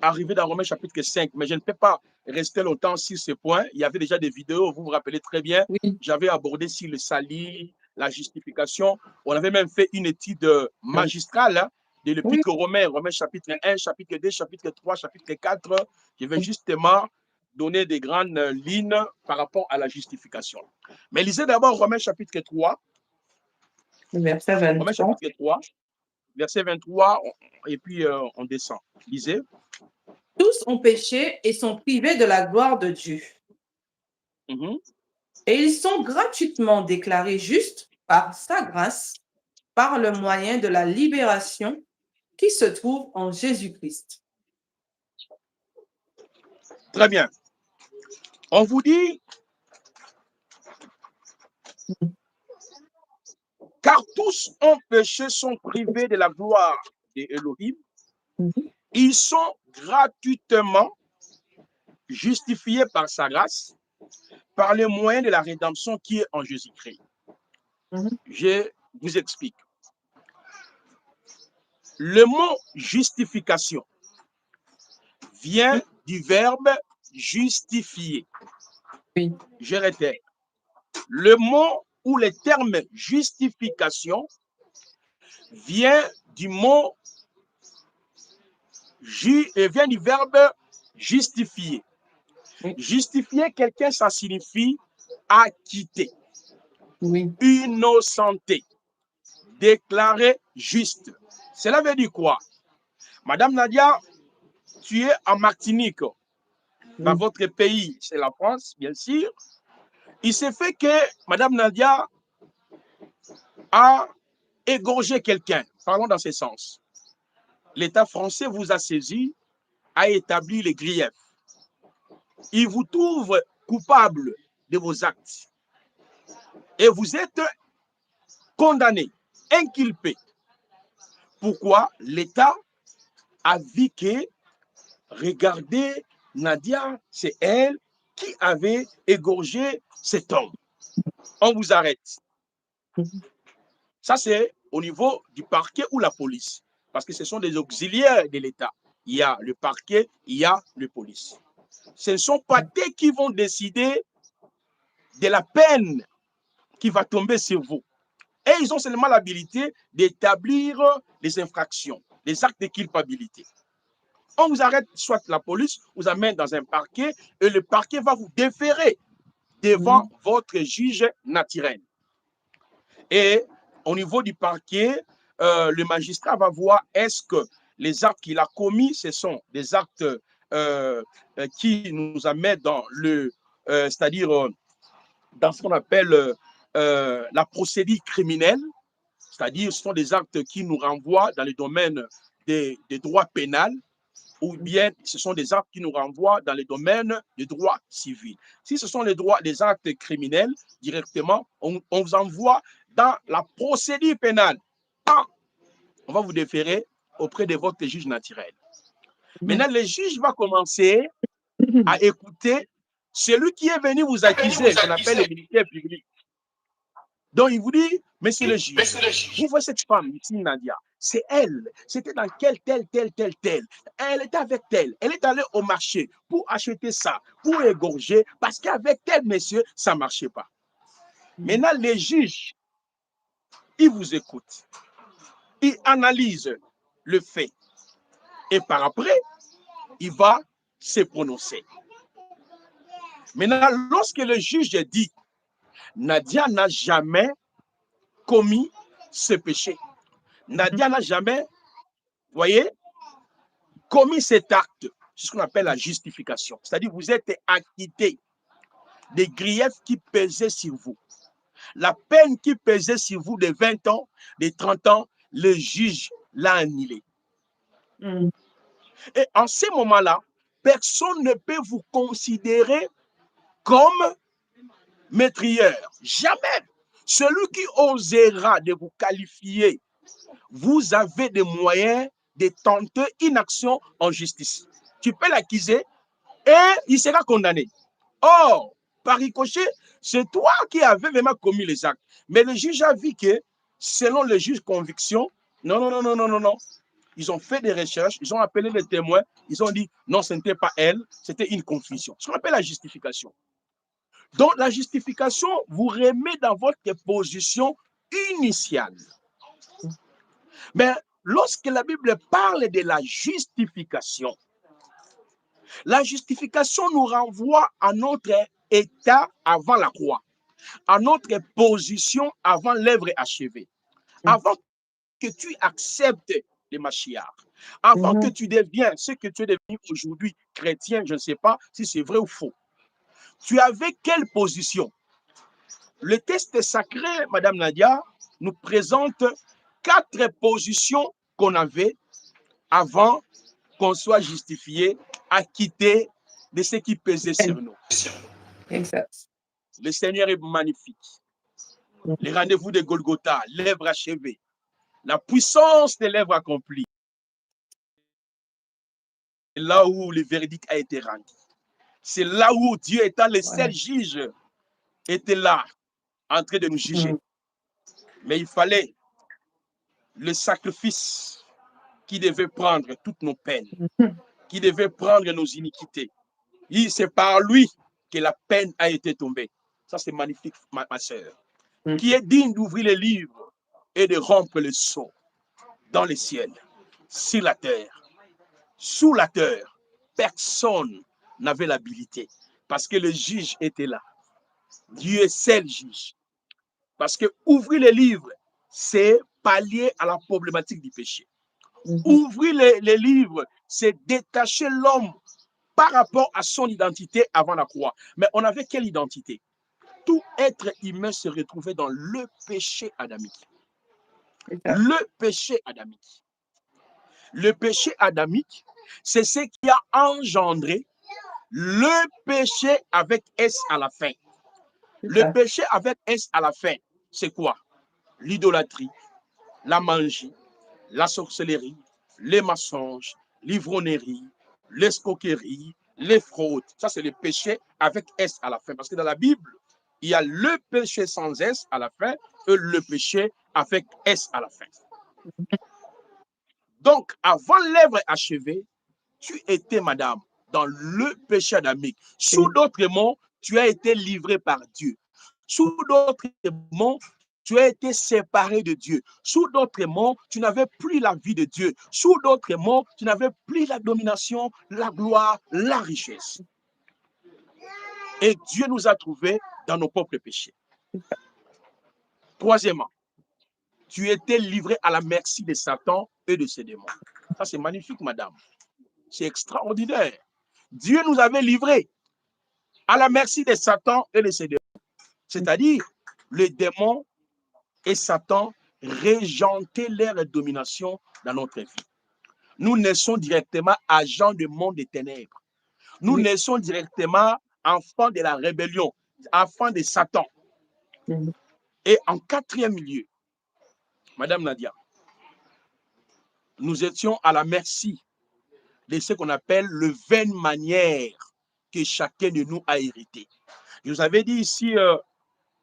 arriver dans Romains chapitre 5. Mais je ne peux pas rester longtemps sur ce point. Il y avait déjà des vidéos, vous vous rappelez très bien. Oui. J'avais abordé sur le salut, la justification. On avait même fait une étude magistrale hein, de l'Épître aux Romains, Romains chapitre 1, chapitre 2, chapitre 3, chapitre 4. Je vais justement donner des grandes lignes par rapport à la justification. Mais lisez d'abord Romains chapitre 3. Verset Romains 23. chapitre 3, verset 23, et puis on descend. Lisez. Tous ont péché et sont privés de la gloire de Dieu. Et ils sont gratuitement déclarés justes par sa grâce, par le moyen de la libération qui se trouve en Jésus-Christ. Très bien. On vous dit, car tous ont péché, sont privés de la gloire d'Élohim. Ils sont gratuitement justifiés par sa grâce, par le moyen de la rédemption qui est en Jésus-Christ. Je vous explique. Le mot justification vient du verbe justifier. Oui. Je répète. Le mot ou le terme justification vient du mot vient du verbe justifier. Justifier quelqu'un, ça signifie acquitter, innocenté, déclarer juste. Cela veut dire quoi? Madame Nadia, tu es en Martinique. Dans votre pays, c'est la France, bien sûr. Il s'est fait que Madame Nadia a égorgé quelqu'un. Parlons dans ce sens. L'État français vous a saisi, a établi les griefs. Il vous trouve coupable de vos actes. Et vous êtes condamné, inculpé. Pourquoi? L'État a vu que, regardez, Nadia, c'est elle qui avait égorgé cet homme. On vous arrête. Ça, c'est au niveau du parquet ou la police. Parce que ce sont des auxiliaires de l'État. Il y a le parquet, il y a la police. Ce ne sont pas eux qui vont décider de la peine qui va tomber sur vous. Et ils ont seulement l'habilité d'établir les infractions, les actes de culpabilité. On vous arrête, soit la police vous amène dans un parquet et le parquet va vous déférer devant votre juge naturel. Et au niveau du parquet, le magistrat va voir est-ce que les actes qu'il a commis, ce sont des actes qui nous amènent dans le, c'est-à-dire dans ce qu'on appelle la procédure criminelle, c'est-à-dire ce sont des actes qui nous renvoient dans le domaine des droits pénals, ou bien ce sont des actes qui nous renvoient dans le domaine des droits civils. Si ce sont les actes criminels, directement, on vous envoie dans la procédure pénale. On va vous déférer auprès de votre juge naturel. Maintenant, le juge va commencer à écouter celui qui est venu vous accuser, qu'on appelle le militaire public. Donc, il vous dit, monsieur le juge, vous voyez cette femme ici, Nadia, c'est elle, c'était dans tel. Elle était avec tel, elle est allée au marché pour acheter ça, pour égorger, parce qu'avec tel monsieur, ça ne marchait pas. Maintenant, les juges, ils vous écoutent, ils analysent le fait, et par après, il va se prononcer. Maintenant, lorsque le juge dit, Nadia n'a jamais commis ce péché. Nadia n'a jamais, voyez, commis cet acte. C'est ce qu'on appelle la justification. C'est-à-dire vous êtes acquitté des griefs qui pesaient sur vous. La peine qui pesait sur vous de 20 ans, de 30 ans, le juge l'a annulée. Et en ce moment-là, personne ne peut vous considérer comme maîtrieur. Jamais. Celui qui osera de vous qualifier, vous avez des moyens de tenter une action en justice. Tu peux l'accuser et il sera condamné. Or, par ricochet, c'est toi qui avais vraiment commis les actes. Mais le juge a vu que, selon le juge conviction, non. Ils ont fait des recherches, ils ont appelé les témoins, ils ont dit non, ce n'était pas elle, c'était une confusion. Ce qu'on appelle la justification. Donc, la justification vous remet dans votre position initiale. Mais lorsque la Bible parle de la justification nous renvoie à notre état avant la croix, à notre position avant l'œuvre achevée, avant que tu acceptes le Mashiach, avant que tu deviennes ce que tu es devenu aujourd'hui, chrétien, je ne sais pas si c'est vrai ou faux. Tu avais quelle position? Le texte sacré, Madame Nadia, nous présente 4 positions qu'on avait avant qu'on soit justifié, acquitté de ce qui pesait sur nous. Exact. Le Seigneur est magnifique. Les rendez-vous de Golgotha, l'œuvre achevée, la puissance de l'œuvre accomplie. C'est là où le verdict a été rendu. C'est là où Dieu, étant le seul juge, était là, en train de nous juger. Mais il fallait le sacrifice qui devait prendre toutes nos peines, qui devait prendre nos iniquités. C'est par lui que la peine a été tombée. Ça, c'est magnifique, ma soeur. Qui est digne d'ouvrir les livres et de rompre le sceau dans les ciels, sur la terre, sous la terre. Personne n'avait l'habilité parce que le juge était là. Dieu est seul juge. Parce que ouvrir les livres, c'est pallier à la problématique du péché. Ouvrir les livres, c'est détacher l'homme par rapport à son identité avant la croix. Mais on avait quelle identité? Tout être humain se retrouvait dans le péché adamique. Le péché adamique. Le péché adamique, c'est ce qui a engendré le péché avec S à la fin. Le péché avec S à la fin, c'est quoi? L'idolâtrie, la magie, la sorcellerie, les mensonges, l'ivrognerie, l'escroquerie, les fraudes. Ça, c'est le péché avec S à la fin. Parce que dans la Bible, il y a le péché sans S à la fin et le péché avec S à la fin. Donc, avant l'œuvre achevée, tu étais, madame, dans le péché adamique. Sous d'autres mots, tu as été livré par Dieu. Sous d'autres mots, tu as été séparé de Dieu. Sous d'autres mots, tu n'avais plus la vie de Dieu. Sous d'autres mots, tu n'avais plus la domination, la gloire, la richesse. Et Dieu nous a trouvés dans nos propres péchés. Troisièmement, tu étais livré à la merci de Satan et de ses démons. Ça, c'est magnifique, madame. C'est extraordinaire. Dieu nous avait livrés à la merci de Satan et de ses démons. C'est-à-dire, les démons et Satan régentaient leur domination dans notre vie. Nous naissons directement agents du monde des ténèbres. Nous naissons directement enfants de la rébellion, enfants de Satan. Et en 4e lieu, Madame Nadia, nous étions à la merci de ce qu'on appelle le vaine manière que chacun de nous a hérité. Je vous avais dit ici,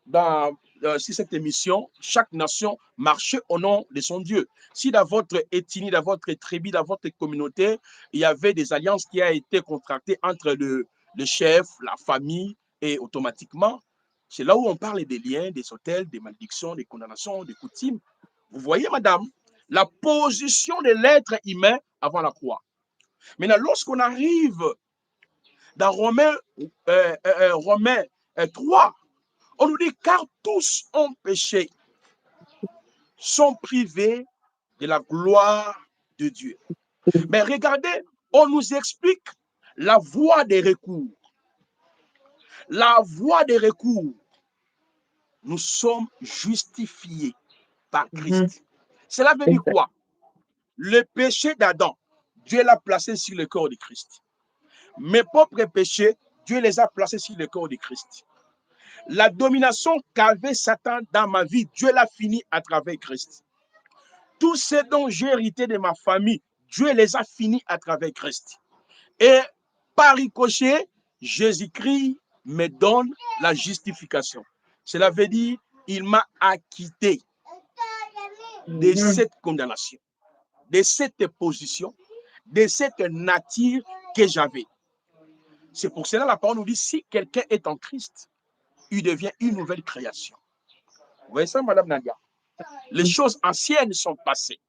dans cette émission, chaque nation marchait au nom de son Dieu. Si dans votre ethnie, dans votre tribu, dans votre communauté, il y avait des alliances qui ont été contractées entre le chef, la famille, et automatiquement, c'est là où on parle des liens, des hôtels, des malédictions, des condamnations, des coutumes. Vous voyez, madame, la position de l'être humain avant la croix. Maintenant, lorsqu'on arrive dans Romains 3, on nous dit car tous ont péché, sont privés de la gloire de Dieu. Mais regardez, on nous explique la voie des recours. La voie des recours. Nous sommes justifiés par Christ. Cela veut dire quoi? Le péché d'Adam, Dieu l'a placé sur le corps de Christ. Mes propres péchés, Dieu les a placés sur le corps de Christ. La domination qu'avait Satan dans ma vie, Dieu l'a fini à travers Christ. Tout ce dont j'ai hérité de ma famille, Dieu les a finis à travers Christ. Et par ricochet, Jésus-Christ me donne la justification. Cela veut dire, il m'a acquitté de cette condamnation, de cette position, de cette nature que j'avais. C'est pour cela que la parole nous dit, si quelqu'un est en Christ, il devient une nouvelle création. Vous voyez ça, Madame Nadia? Les choses anciennes sont passées.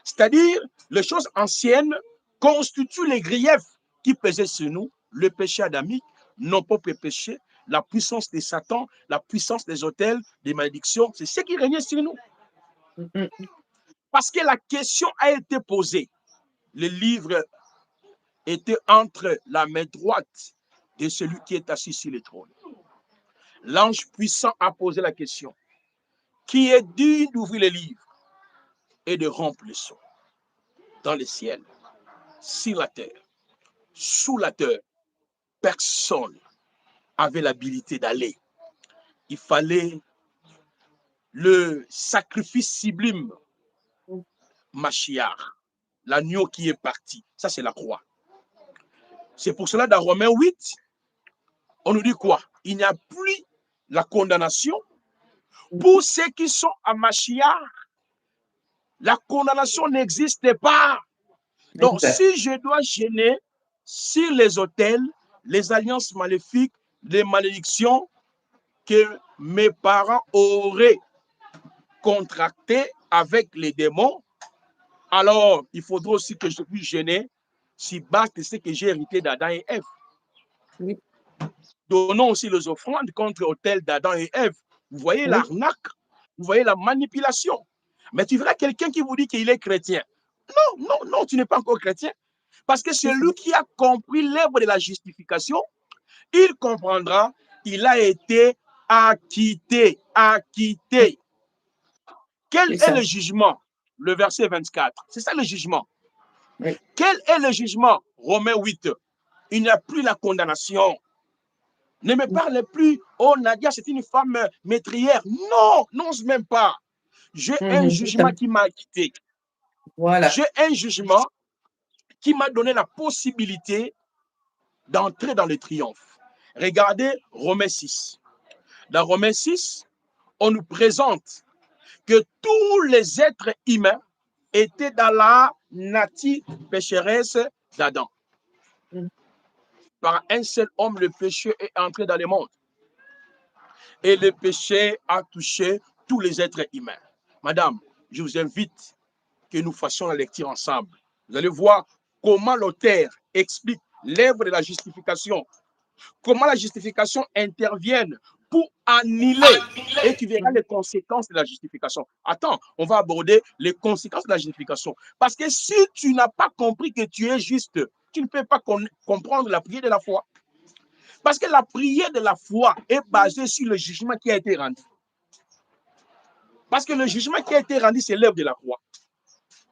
C'est-à-dire, les choses anciennes constituent les griefs qui pesaient sur nous, le péché adamique, nos propres péchés, la puissance de Satan, la puissance des autels, des malédictions, c'est ce qui régnait sur nous. Parce que la question a été posée. Le livre était entre la main droite de celui qui est assis sur le trône. L'ange puissant a posé la question. Qui est digne d'ouvrir le livre et de rompre le sceau? Dans le ciel, sur la terre, sous la terre, personne avait l'habilité d'aller. Il fallait le sacrifice sublime, Machiach, l'agneau qui est parti. Ça, c'est la croix. C'est pour cela, dans Romains 8, on nous dit quoi? Il n'y a plus la condamnation pour ceux qui sont à Machiach. La condamnation n'existe pas. Donc, si je dois gêner sur les autels, les alliances maléfiques, les malédictions que mes parents auraient contractées avec les démons, alors il faudra aussi que je puisse gêner si bas que ce que j'ai hérité d'Adam et Ève. Oui. Donnons aussi les offrandes contre l'autel d'Adam et Ève. Vous voyez l'arnaque, vous voyez la manipulation. Mais tu verras quelqu'un qui vous dit qu'il est chrétien. Non, non, non, tu n'es pas encore chrétien. Parce que celui qui a compris l'œuvre de la justification, il comprendra, il a été acquitté, acquitté. Quel est le jugement? Le verset 24. C'est ça le jugement. Oui. Quel est le jugement? Romains 8. Il n'y a plus la condamnation. Ne me parle plus. Oh, Nadia, c'est une femme métrière. Non, non, même pas. J'ai un jugement qui m'a acquitté. Voilà. J'ai un jugement qui m'a donné la possibilité d'entrer dans le triomphe. Regardez Romains 6. Dans Romains 6, on nous présente que tous les êtres humains étaient dans la nature pécheresse d'Adam. Par un seul homme, le péché est entré dans le monde. Et le péché a touché tous les êtres humains. Madame, je vous invite que nous fassions la lecture ensemble. Vous allez voir comment l'auteur explique l'œuvre de la justification, comment la justification intervient pour annuler, et tu verras les conséquences de la justification. Attends, on va aborder les conséquences de la justification. Parce que si tu n'as pas compris que tu es juste, tu ne peux pas comprendre la prière de la foi. Parce que la prière de la foi est basée sur le jugement qui a été rendu. Parce que le jugement qui a été rendu, c'est l'œuvre de la croix.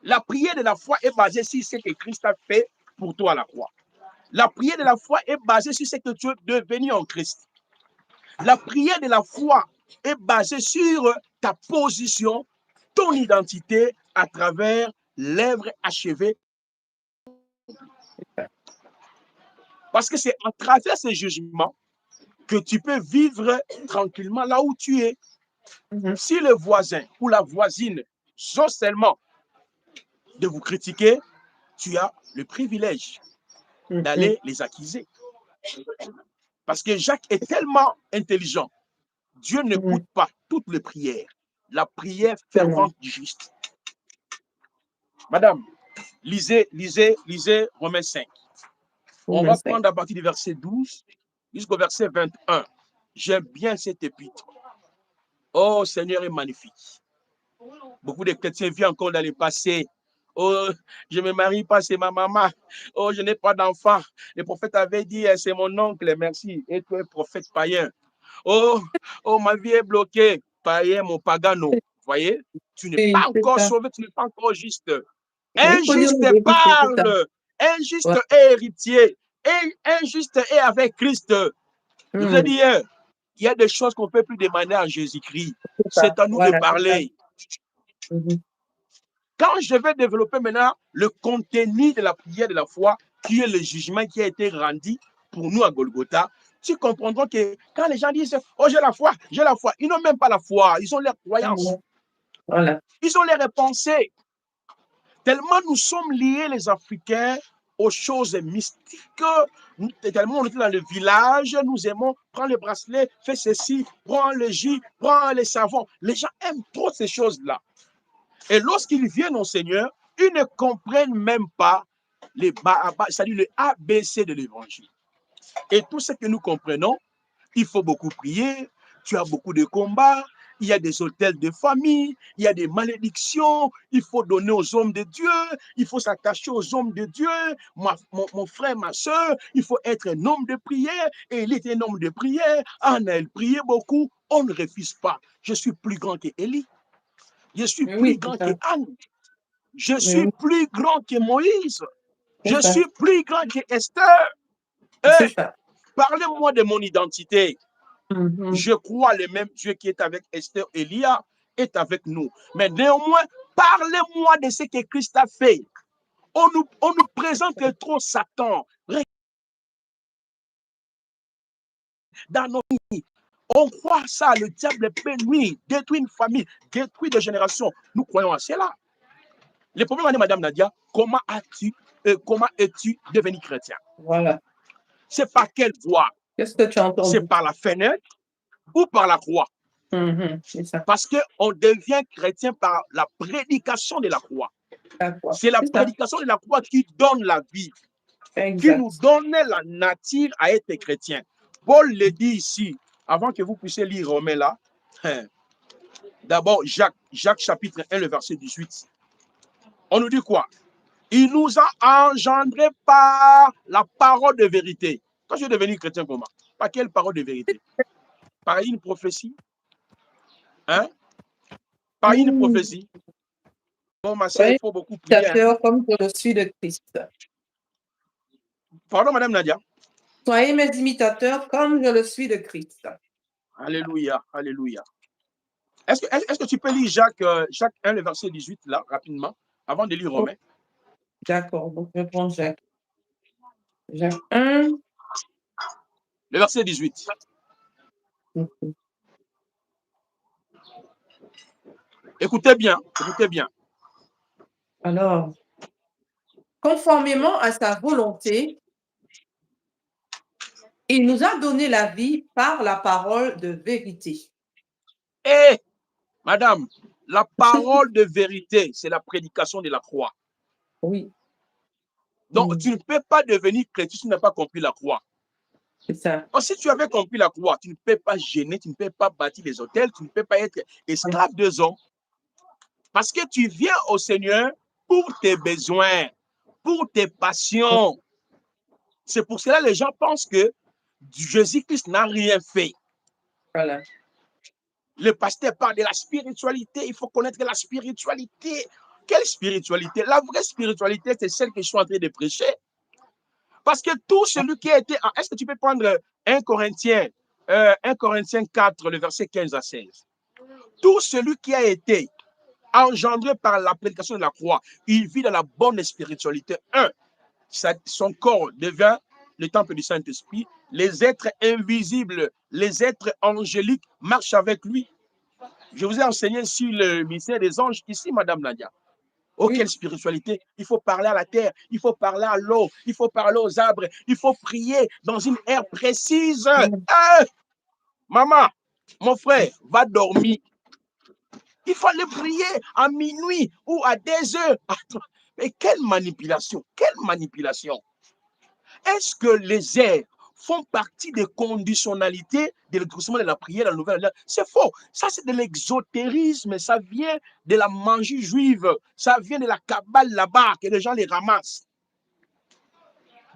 La prière de la foi est basée sur ce que Christ a fait pour toi à la croix. La prière de la foi est basée sur ce que tu es devenu en Christ. La prière de la foi est basée sur ta position, ton identité à travers l'œuvre achevée. Parce que c'est à travers ce jugement que tu peux vivre tranquillement là où tu es. Si le voisin ou la voisine sont seulement de vous critiquer, tu as le privilège d'aller les accuser. Parce que Jacques est tellement intelligent. Dieu n'écoute pas toutes les prières. La prière fervente du juste. Madame, lisez Romains 5. On va prendre à partir du verset 12 jusqu'au verset 21. J'aime bien cet épître. Oh, Seigneur est magnifique. Beaucoup de chrétiens vivent encore dans le passé. Oh, je ne me marie pas, c'est ma maman. Oh, je n'ai pas d'enfant. Le prophète avait dit, c'est mon oncle, merci. Et toi, prophète païen. Oh, oh, ma vie est bloquée. Païen, mon pagano. Vous voyez, tu n'es pas encore sauvé, tu n'es pas encore juste. Un juste parle. Un juste est héritier. Un juste est avec Christ. Je vous ai dit, il y a des choses qu'on ne peut plus demander à Jésus-Christ. C'est à nous de parler. Quand je vais développer maintenant le contenu de la prière de la foi, qui est le jugement qui a été rendu pour nous à Golgotha, tu comprendras que quand les gens disent « Oh, j'ai la foi », ils n'ont même pas la foi, ils ont leur croyance. Voilà. Ils ont les pensées. Tellement nous sommes liés, les Africains, aux choses mystiques. Nous, également, on était dans le village, nous aimons prendre le bracelet, fais ceci, prends le jus, prends les savons. Les gens aiment trop ces choses-là. Et lorsqu'ils viennent au Seigneur, ils ne comprennent même pas c'est-à-dire le ABC de l'évangile. Et tout ce que nous comprenons, il faut beaucoup prier, tu as beaucoup de combats, il y a des hôtels de famille, il y a des malédictions, il faut donner aux hommes de Dieu, il faut s'attacher aux hommes de Dieu, mon frère, ma soeur, il faut être un homme de prière, et il est un homme de prière, Anna, elle priait beaucoup, on ne refuse pas. Je suis plus grand que Élie, je suis Mais oui, plus c'est grand que ça. Anne, je Mais suis oui, plus grand que Moïse, c'est je ça. suis plus grand que Esther. C'est Eh, ça. parlez-moi de mon identité. Mhm. Je crois le même Dieu qui est avec Esther, Élia, est avec nous. Mais néanmoins, parlez-moi de ce que Christ a fait. On nous présente trop Satan dans nos vies. On croit ça, le diable peut nuire, détruire une famille, détruire des générations. Nous croyons à cela. Le problème est, Madame Nadia, comment es-tu devenu chrétien? Voilà. C'est par quelle voie? Qu'est-ce que tu as C'est entendu? par la fenêtre ou par la croix? Mhm. C'est ça. Parce qu'on devient chrétien par la prédication de la croix. D'accord. C'est la C'est ça. prédication de la croix qui donne la vie, qui nous Exact. donne la nature à être chrétien. Paul le dit ici, avant que vous puissiez lire Romains là. D'abord, Jacques chapitre 1, le verset 18. On nous dit quoi? Il nous a engendrés par la parole de vérité. Quand je suis devenu chrétien, comment? Par quelle parole de vérité? Par une prophétie? Hein? Par une Mmh. prophétie. Bon, ma soeur, il Soyez faut beaucoup prier. Hein? imitateurs comme je le suis de Christ. Pardon, Madame Nadia. Soyez mes imitateurs comme je le suis de Christ. Alléluia, alléluia. Est-ce que tu peux lire Jacques 1, le verset 18, là, rapidement, avant de lire Oh, Romains? d'accord. Donc, je prends Jacques. Jacques 1. Le verset 18. Mhm. Écoutez bien, écoutez bien. Alors, conformément à sa volonté, il nous a donné la vie par la parole de vérité. Et, madame, la parole de vérité, c'est la prédication de la croix. Oui. Donc, tu ne peux pas devenir chrétien si tu n'as pas compris la croix. C'est ça. Donc, si tu avais compris la croix, tu ne peux pas gêner, tu ne peux pas bâtir les hôtels, tu ne peux pas être esclave des hommes. Parce que tu viens au Seigneur pour tes besoins, pour tes passions. C'est pour cela que les gens pensent que Jésus-Christ n'a rien fait. Voilà. Le pasteur parle de la spiritualité. Il faut connaître la spiritualité. Quelle spiritualité? La vraie spiritualité, c'est celle que je suis en train de prêcher. Parce que tout celui qui a été... Est-ce que tu peux prendre 1 Corinthiens 4, le verset 15 à 16? Tout celui qui a été engendré par la prédication de la croix, il vit dans la bonne spiritualité. Son corps devient le temple du Saint-Esprit. Les êtres invisibles, les êtres angéliques marchent avec lui. Je vous ai enseigné sur le mystère des anges ici, Madame Nadia. Oh, Oui. quelle spiritualité! Il faut parler à la terre, il faut parler à l'eau, il faut parler aux arbres, il faut prier dans une heure précise. Maman, mon frère, va dormir. Il faut aller prier à minuit ou à des heures. Mais quelle manipulation! Quelle manipulation! Est-ce que les airs font partie des conditionnalités de l'exaucement de la prière dans la nouvelle alliance? C'est faux. Ça, c'est de l'exotérisme. Ça vient de la magie juive. Ça vient de la cabale là-bas, que les gens les ramassent.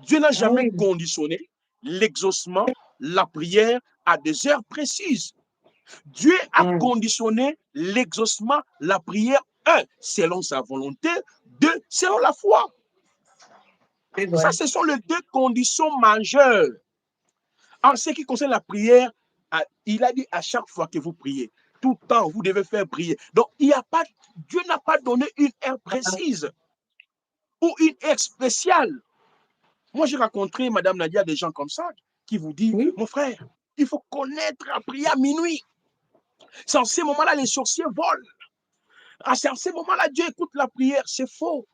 Dieu n'a Ah jamais oui. conditionné l'exaucement, la prière à des heures précises. Dieu a conditionné l'exaucement, la prière, selon sa volonté, selon la foi. C'est Ça, vrai. ce sont les deux conditions majeures. En ce qui concerne la prière, il a dit à chaque fois que vous priez, tout le temps, vous devez faire prier. Donc, Dieu n'a pas donné une heure précise ou une heure spéciale. Moi, j'ai rencontré, Madame Nadia, des gens comme ça qui vous disent, Oui. mon frère, il faut connaître la prière à minuit. C'est en ce moment-là, les sorciers volent. C'est en ce moment-là, Dieu écoute la prière. C'est faux.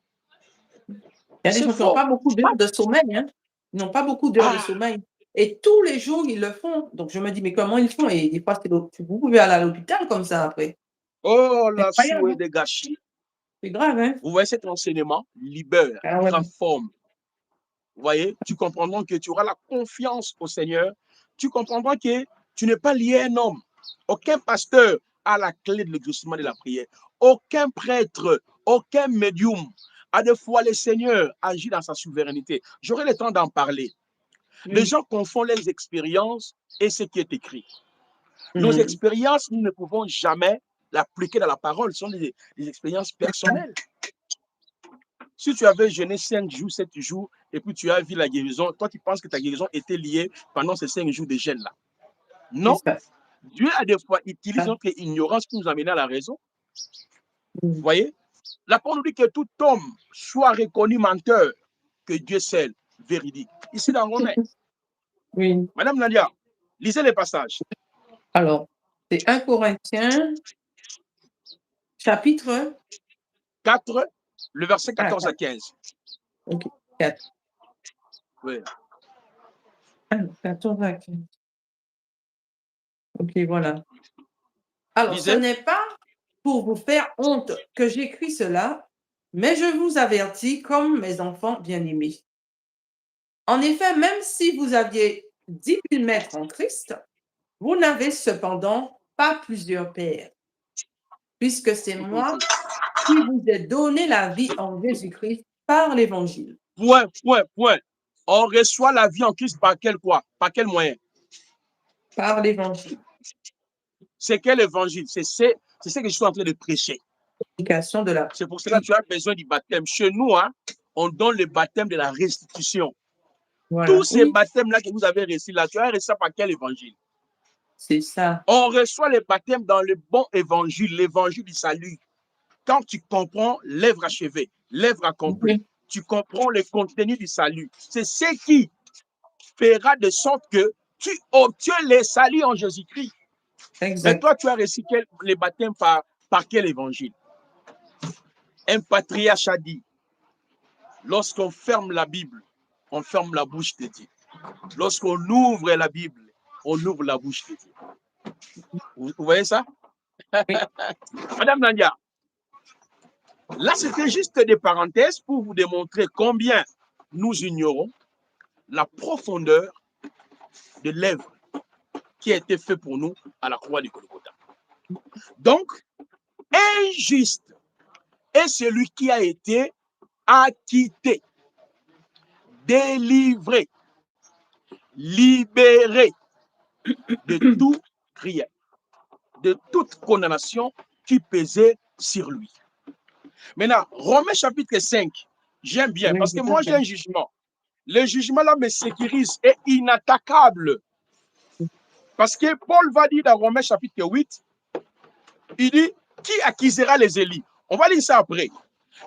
Il y a des C'est gens qui n'ont faux. pas beaucoup d'heures de sommeil, hein. Ils n'ont pas beaucoup d'heures de Ah, sommeil et tous les jours, ils le font. Donc je me dis: «Mais comment ils font?» Et des fois, vous pouvez aller à l'hôpital comme ça après. oh, C'est la incroyable, souhait hein. des gâchis. C'est grave, hein. Vous voyez cet enseignement libère, Ah ouais. transforme. Vous voyez, tu comprendras que tu auras la confiance au Seigneur. Tu comprendras que tu n'es pas lié à un homme. Aucun pasteur a la clé de l'exaucement de la prière. Aucun prêtre, aucun médium. À deux fois, le Seigneur agit dans sa souveraineté. J'aurai le temps d'en parler. Les Oui. gens confondent les expériences et ce qui est écrit. Nos Mmh. expériences, nous ne pouvons jamais l'appliquer dans la parole. Ce sont des expériences personnelles. Si tu avais jeûné 5 jours, 7 jours, et puis tu as vu la guérison, toi tu penses que ta guérison était liée pendant ces 5 jours de jeûne-là. C'est Non, ça. Dieu a des fois utilise Ah. notre ignorance pour nous amener à la raison. Vous Mmh. voyez, la parole nous dit que tout homme soit reconnu menteur, que Dieu seul véridique. Ici dans Romains, Oui. Madame Nadia, lisez les passages. Alors, c'est 1 Corinthiens chapitre 4, le verset 14 à 4. 15. OK, 4. Oui. Alors 14 à 15. OK, voilà. Alors, ce Lisez. n'est pas pour vous faire honte que j'écris cela, mais je vous avertis comme mes enfants bien-aimés. En effet, même si vous aviez 10 000 maîtres en Christ, vous n'avez cependant pas plusieurs pères, puisque c'est moi qui vous ai donné la vie en Jésus-Christ par l'Évangile. Point, point, point. On reçoit la vie en Christ par quel quoi? Par quel moyen? Par l'Évangile. C'est quel évangile? C'est ce que je suis en train de prêcher. L'éducation de la C'est pour cela que tu as besoin du baptême. Chez nous, hein, on donne le baptême de la restitution. Tous Voilà. ces Oui, baptêmes-là que vous avez reçus là, tu as reçu ça par quel évangile? c'est ça. On reçoit le baptême dans le bon évangile, l'évangile du salut. Quand tu comprends l'œuvre achevée, l'œuvre accomplie, Oui, tu comprends le contenu du salut. C'est ce qui fera de sorte que tu obtiens le salut en Jésus-Christ. Mais exact. toi, tu as reçu le baptême par quel évangile? Un patriarche a dit, lorsqu'on ferme la Bible, on ferme la bouche de Dieu. Lorsqu'on ouvre la Bible, on ouvre la bouche de Dieu. Vous voyez ça? Oui, Madame Nadia, là, c'était juste des parenthèses pour vous démontrer combien nous ignorons la profondeur de l'œuvre qui a été faite pour nous à la croix du Golgotha. Donc, injuste est celui qui a été acquitté, délivré, libéré de tout rien, de toute condamnation qui pesait sur lui. Maintenant, Romains chapitre 5, j'aime bien oui, parce que tout à moi j'ai fait. un jugement. Le jugement là me sécurise et inattaquable. Parce que Paul va dire dans Romains chapitre 8, il dit, qui acquisera les élus? On va lire ça après.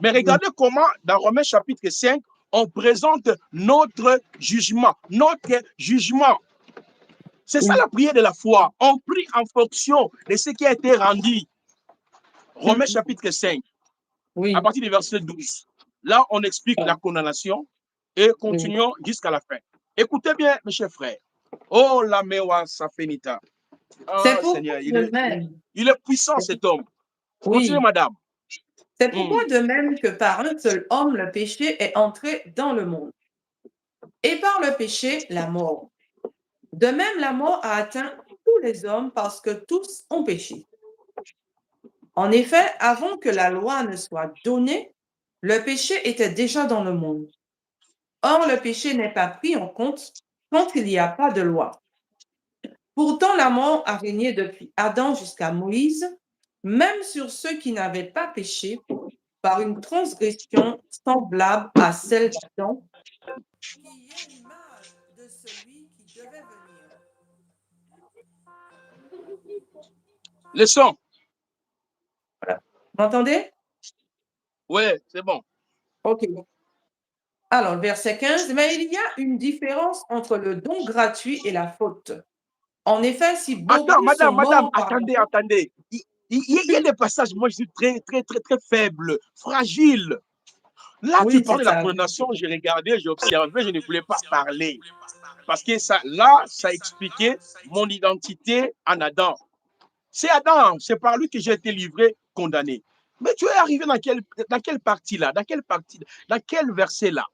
Mais Oui, regardez comment dans Romains chapitre 5, on présente notre jugement. Notre jugement. C'est ça oui. la prière de la foi. On prie en fonction de ce qui a été rendu. Romains Mmh. chapitre 5, à Oui. partir du verset 12. Là, on explique Ah, la condamnation et oui. continuons jusqu'à la fin. Écoutez bien, mes chers frères. Oh, la mewa safenita. C'est Ah, pourquoi Seigneur, de même, il est puissant cet homme. Continuez, oui, madame. c'est Hmm. pourquoi de même que par un seul homme, le péché est entré dans le monde. Et par le péché, la mort. De même, la mort a atteint tous les hommes parce que tous ont péché. En effet, avant que la loi ne soit donnée, le péché était déjà dans le monde. Or, le péché n'est pas pris en compte quand il n'y a pas de loi. Pourtant, la mort a régné depuis Adam jusqu'à Moïse, même sur ceux qui n'avaient pas péché, par une transgression semblable à celle d'Adam, qui est l'image de celui qui devait venir. Le son. Voilà. Vous m'entendez? Oui, c'est bon. OK. Alors, verset 15, mais il y a une différence entre le don gratuit et la faute. En effet, si Attends, beaucoup sont madame, morts par la attendez, faute, attendez. Il y a des passages, moi, je suis très, très, très, très faible, fragile. Là, tu Oui, parlais c'est de la ça. condamnation, j'ai regardé, j'ai observé, je ne voulais pas parler. Parce que ça, là, ça expliquait mon identité en Adam. C'est Adam, c'est par lui que j'ai été livré, condamné. Mais tu es arrivé dans quelle partie là? Dans quelle partie? Dans quel verset là?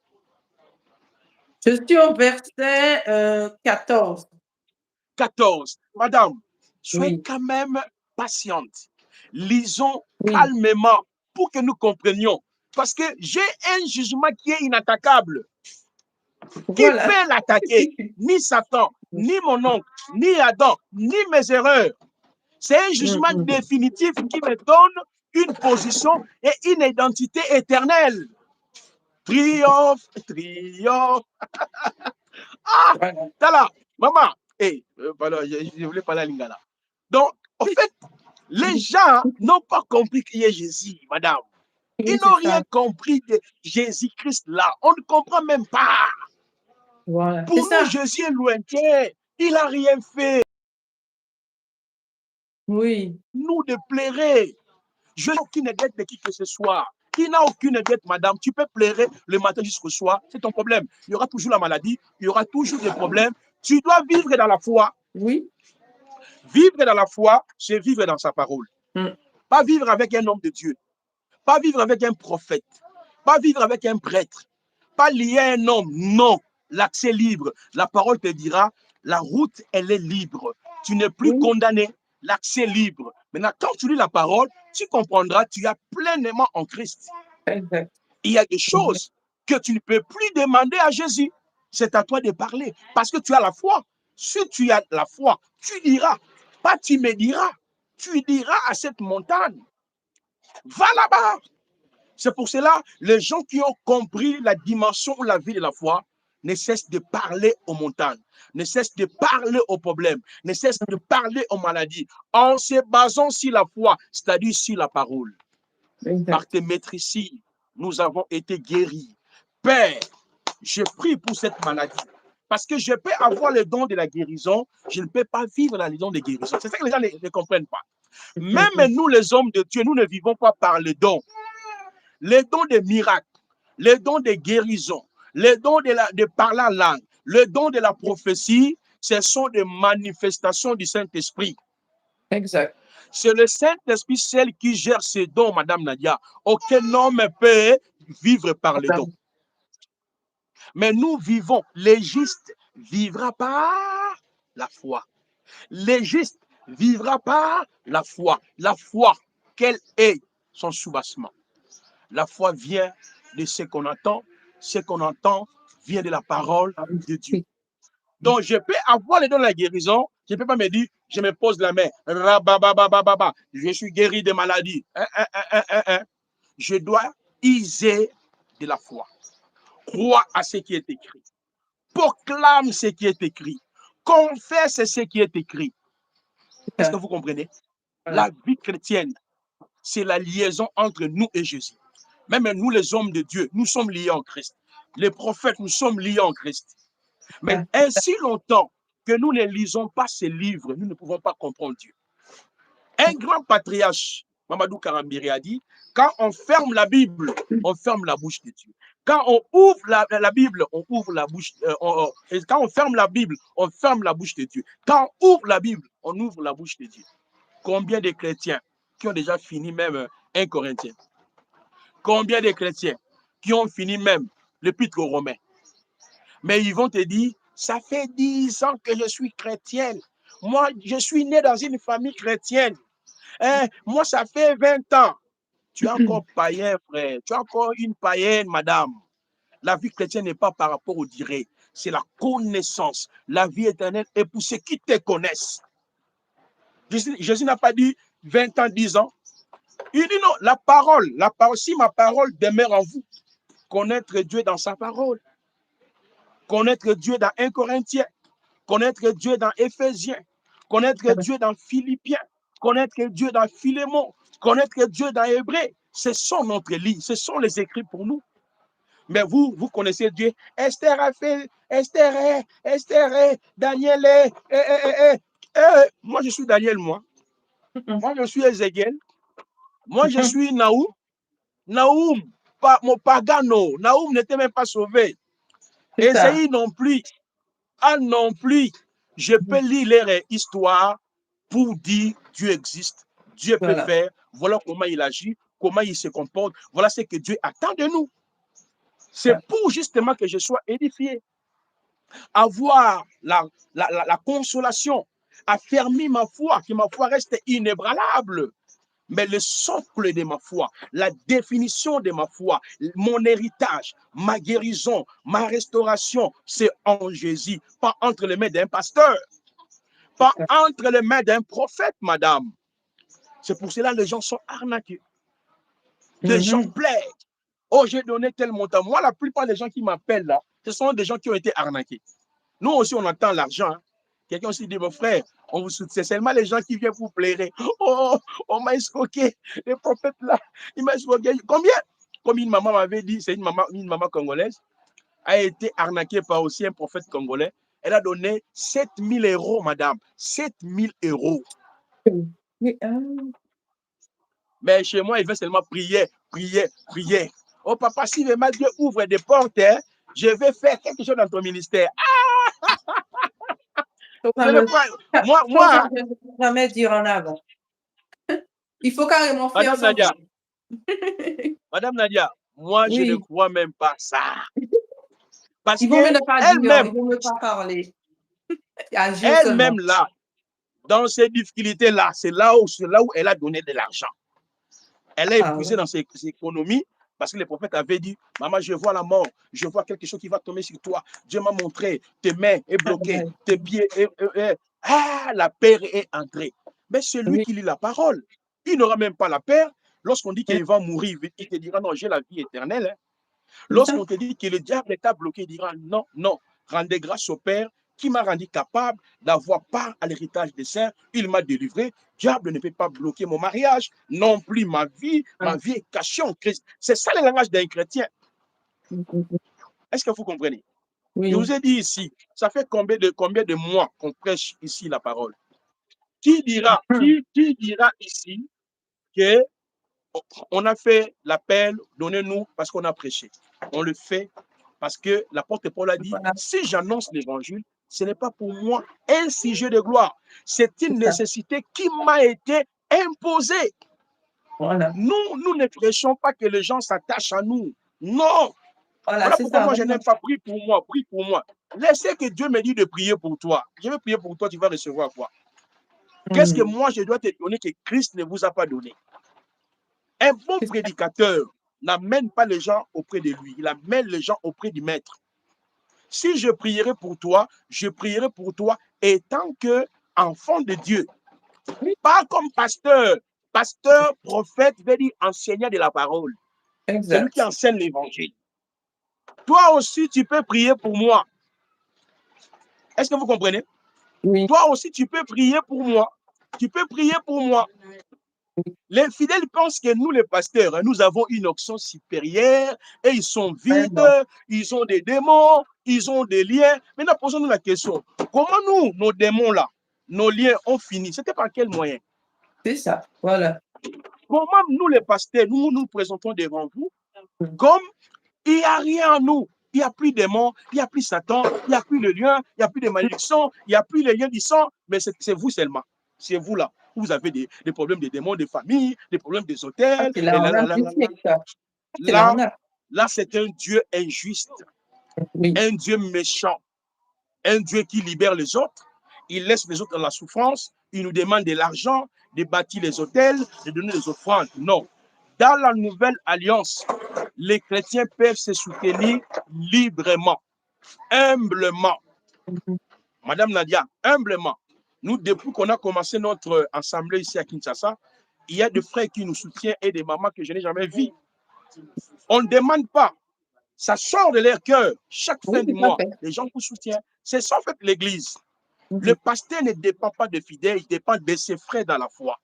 Je suis au verset 14. 14. Madame, soyez Oui, quand même patiente. Lisons oui, calmement pour que nous comprenions. Parce que j'ai un jugement qui est inattaquable. Qui voilà. peut l'attaquer? Ni Satan, ni mon oncle, ni Adam, ni mes erreurs. C'est un jugement Mhm. définitif qui me donne une position et une identité éternelle. Triomphe, triomphe. Ah, Voilà. t'as là, maman. Hey, voilà, je voulais parler à Lingala. Donc, en fait, les gens n'ont pas compris qui est Jésus, madame. Ils Oui, c'est n'ont rien ça. compris de Jésus-Christ là. On ne comprend même pas. Voilà. C'est Pour nous, ça. Jésus est lointain. Il n'a rien fait. Oui, Nous de plairer. Je n'ai aucune dette de qui que ce soit. Qui n'a aucune dette, madame? Tu peux pleurer le matin jusqu'au soir. C'est ton problème. Il y aura toujours la maladie. Il y aura toujours des problèmes. Tu dois vivre dans la foi. oui. Vivre dans la foi, c'est vivre dans sa parole. Mm. Pas vivre avec un homme de Dieu. Pas vivre avec un prophète. Pas vivre avec un prêtre. Pas lié à un homme. Non. L'accès libre. La parole te dira, la route, elle est libre. Tu n'es plus Oui, condamné. L'accès libre. Maintenant, quand tu lis la parole, tu comprendras, tu as pleinement en Christ. exact. Il y a des Exact. choses que tu ne peux plus demander à Jésus. C'est à toi de parler. Parce que tu as la foi. Si tu as la foi, tu diras. Pas tu me diras. Tu diras à cette montagne, va là-bas. C'est pour cela, les gens qui ont compris la dimension ou la vie de la foi ne cessent de parler aux montagnes, ne cessent de parler aux problèmes, ne cessent de parler aux maladies, en se basant sur la foi, c'est-à-dire sur la parole. Par Exact. tes maîtrises, nous avons été guéris. Père, je prie pour cette maladie. Parce que je peux avoir le don de la guérison, je ne peux pas vivre dans les dons de guérison. C'est ça que les gens ne comprennent pas. Même Mhm. nous, les hommes de Dieu, nous ne vivons pas par le don. Les dons des miracles, les dons de guérison, les dons de parler en langue, le don de la prophétie, ce sont des manifestations du Saint-Esprit. Exact. C'est le Saint-Esprit, celle qui gère ces dons, Madame Nadia. Aucun homme peut vivre par les dons. Mais nous vivons, les justes vivra par la foi. Les justes vivra par la foi. La foi, quel est son soubassement? La foi vient de ce qu'on entend vient de la parole Ah oui. de Dieu. Oui. Donc, je peux avoir les dons de la guérison, je ne peux pas me dire, je me pose la main, je suis guéri de maladies. Je dois user de la foi. Crois à ce qui est écrit. Proclame ce qui est écrit. Confesse ce qui est écrit. C'est Est-ce que ça. vous comprenez? Voilà. La vie chrétienne, c'est la liaison entre nous et Jésus. Même nous, les hommes de Dieu, nous sommes liés en Christ. Les prophètes, nous sommes liés en Christ. Mais Ça. ainsi longtemps que nous ne lisons pas ces livres, nous ne pouvons pas comprendre Dieu. Un grand patriarche, Mamadou Karambiri, a dit, quand on ferme la Bible, on ferme la bouche de Dieu. Quand on ouvre la Bible, on ouvre la bouche. Et quand on ferme la Bible, on ferme la bouche de Dieu. Quand on ouvre la Bible, on ouvre la bouche de Dieu. Combien de chrétiens qui ont déjà fini même 1 Corinthien? Combien de chrétiens qui ont fini même l'épître aux Romains? Mais ils vont te dire, ça fait 10 ans que je suis chrétienne. Moi, je suis né dans une famille chrétienne. Moi, ça fait 20 ans. Tu es encore païen, frère. Tu es encore une païenne, madame. La vie chrétienne n'est pas par rapport au direct. C'est la connaissance. La vie éternelle est pour ceux qui te connaissent. Jésus n'a pas dit 20 ans, 10 ans. Il dit non, la parole, si ma parole demeure en vous, connaître Dieu dans sa parole, connaître Dieu dans 1 Corinthiens, connaître Dieu dans Éphésiens, connaître Dieu dans Philippiens, connaître Dieu dans Philémon, connaître Dieu dans Hébreu. Ce sont notre livre, ce sont les écrits pour nous. Mais vous, vous connaissez Dieu. Esther a fait, Esther, Daniel, moi je suis Daniel, moi. Moi je suis Ézéchiel. Moi je suis Naoum. Pagano. Naoum n'était même pas sauvé. C'est ça. Esaïe non plus. Anne non plus. Je peux lire leur histoire pour dire Dieu existe, Dieu peut Voilà. faire, voilà comment il agit, comment il se comporte, voilà ce que Dieu attend de nous. C'est pour justement que je sois édifié, avoir la consolation, affermir ma foi, que ma foi reste inébranlable. Mais le socle de ma foi, la définition de ma foi, mon héritage, ma guérison, ma restauration, c'est en Jésus, pas entre les mains d'un pasteur, pas entre les mains d'un prophète, madame. C'est pour cela que les gens sont arnaqués. Les gens plaident. Oh, j'ai donné tel montant. Moi, la plupart des gens qui m'appellent là, ce sont des gens qui ont été arnaqués. Nous aussi, on entend l'argent. Hein. Quelqu'un aussi dit, mon frère, on vous soutient. C'est seulement les gens qui viennent vous plairer. Oh, on m'a escroqué. Les prophètes là, il m'a escroqué. Combien? Comme une maman m'avait dit, c'est une maman congolaise, a été arnaquée par aussi un prophète congolais. Elle a donné 7 000 euros, madame. 7 000 euros. Oui. Mais chez moi, il veut seulement prier, prier, prier. Oh papa, si vraiment Dieu ouvre des portes, hein, je vais faire quelque chose dans ton ministère. Moi, jamais dire en avant. Il faut carrément faire son Madame Nadia, moi, je ne oui. crois même pas ça. Parce Il vaut mieux ne pas dire, qu'elle-même, il vaut mieux pas parler. Agir elle-même seulement. là, dans ces difficultés-là, c'est là où elle a donné de l'argent. Elle a épuisé dans ses économies parce que les prophètes avaient dit, maman, je vois la mort, je vois quelque chose qui va tomber sur toi. Dieu m'a montré, tes mains sont bloquées, tes pieds, la peur est entrée. Mais c'est lui qui lit la parole. Il n'aura même pas la peur. Lorsqu'on dit qu'il va mourir, il te dira, non, j'ai la vie éternelle. Hein. Lorsqu'on te dit que le diable est bloqué, il dira, non, non, rendez grâce au Père qui m'a rendu capable d'avoir part à l'héritage des saints. Il m'a délivré. Diable ne peut pas bloquer mon mariage, non plus ma vie. Ma vie est cachée en Christ. C'est ça le langage d'un chrétien. Est-ce que vous comprenez? Oui. Je vous ai dit ici, ça fait combien de mois qu'on prêche ici la parole? Qui dira ici que on a fait l'appel, donnez-nous parce qu'on a prêché. On le fait parce que l'apôtre Paul a dit, si j'annonce l'évangile, ce n'est pas pour moi un sujet de gloire. C'est une nécessité qui m'a été imposée. Voilà. Nous ne prêchons pas que les gens s'attachent à nous. Non. Voilà pourquoi moi, je n'aime pas prier pour moi, prie pour moi. Laissez que Dieu me dise de prier pour toi. Je vais prier pour toi, tu vas recevoir quoi? Qu'est-ce que moi, je dois te donner que Christ ne vous a pas donné? Un bon prédicateur n'amène pas les gens auprès de lui, il amène les gens auprès du maître. Si je prierai pour toi, je prierai pour toi étant que enfant de Dieu. Pas comme pasteur. Pasteur, prophète, veut dire enseignant de la parole. C'est lui qui enseigne l'évangile. Toi aussi, tu peux prier pour moi. Est-ce que vous comprenez? Oui. Toi aussi, tu peux prier pour moi. Tu peux prier pour moi. Les fidèles pensent que nous, les pasteurs, nous avons une onction supérieure et ils sont vides, ils ont des démons, ils ont des liens. Maintenant, posons-nous la question. Comment nous, nos démons là, nos liens ont fini? C'était par quel moyen? C'est ça, voilà. Comment nous, les pasteurs, nous nous présentons devant vous comme il n'y a rien en nous. Il n'y a plus de démons, il n'y a plus Satan, il n'y a plus de liens, il n'y a plus de malédictions, il n'y a plus les liens du sang, mais c'est vous seulement. C'est vous là. Vous avez des problèmes de démons de famille, des problèmes des hôtels. Là, c'est un Dieu injuste, un Dieu méchant, un Dieu qui libère les autres. Il laisse les autres dans la souffrance. Il nous demande de l'argent, de bâtir les hôtels, de donner des offrandes. Non. Dans la nouvelle alliance, les chrétiens peuvent se soutenir librement, humblement. Madame Nadia, humblement. Nous, depuis qu'on a commencé notre assemblée ici à Kinshasa, il y a des frères qui nous soutiennent et des mamans que je n'ai jamais vues. On ne demande pas. Ça sort de leur cœur. Chaque fin du mois, les gens vous soutiennent. C'est ça, en fait, l'Église. Le pasteur ne dépend pas de fidèles, il dépend de ses frères dans la foi.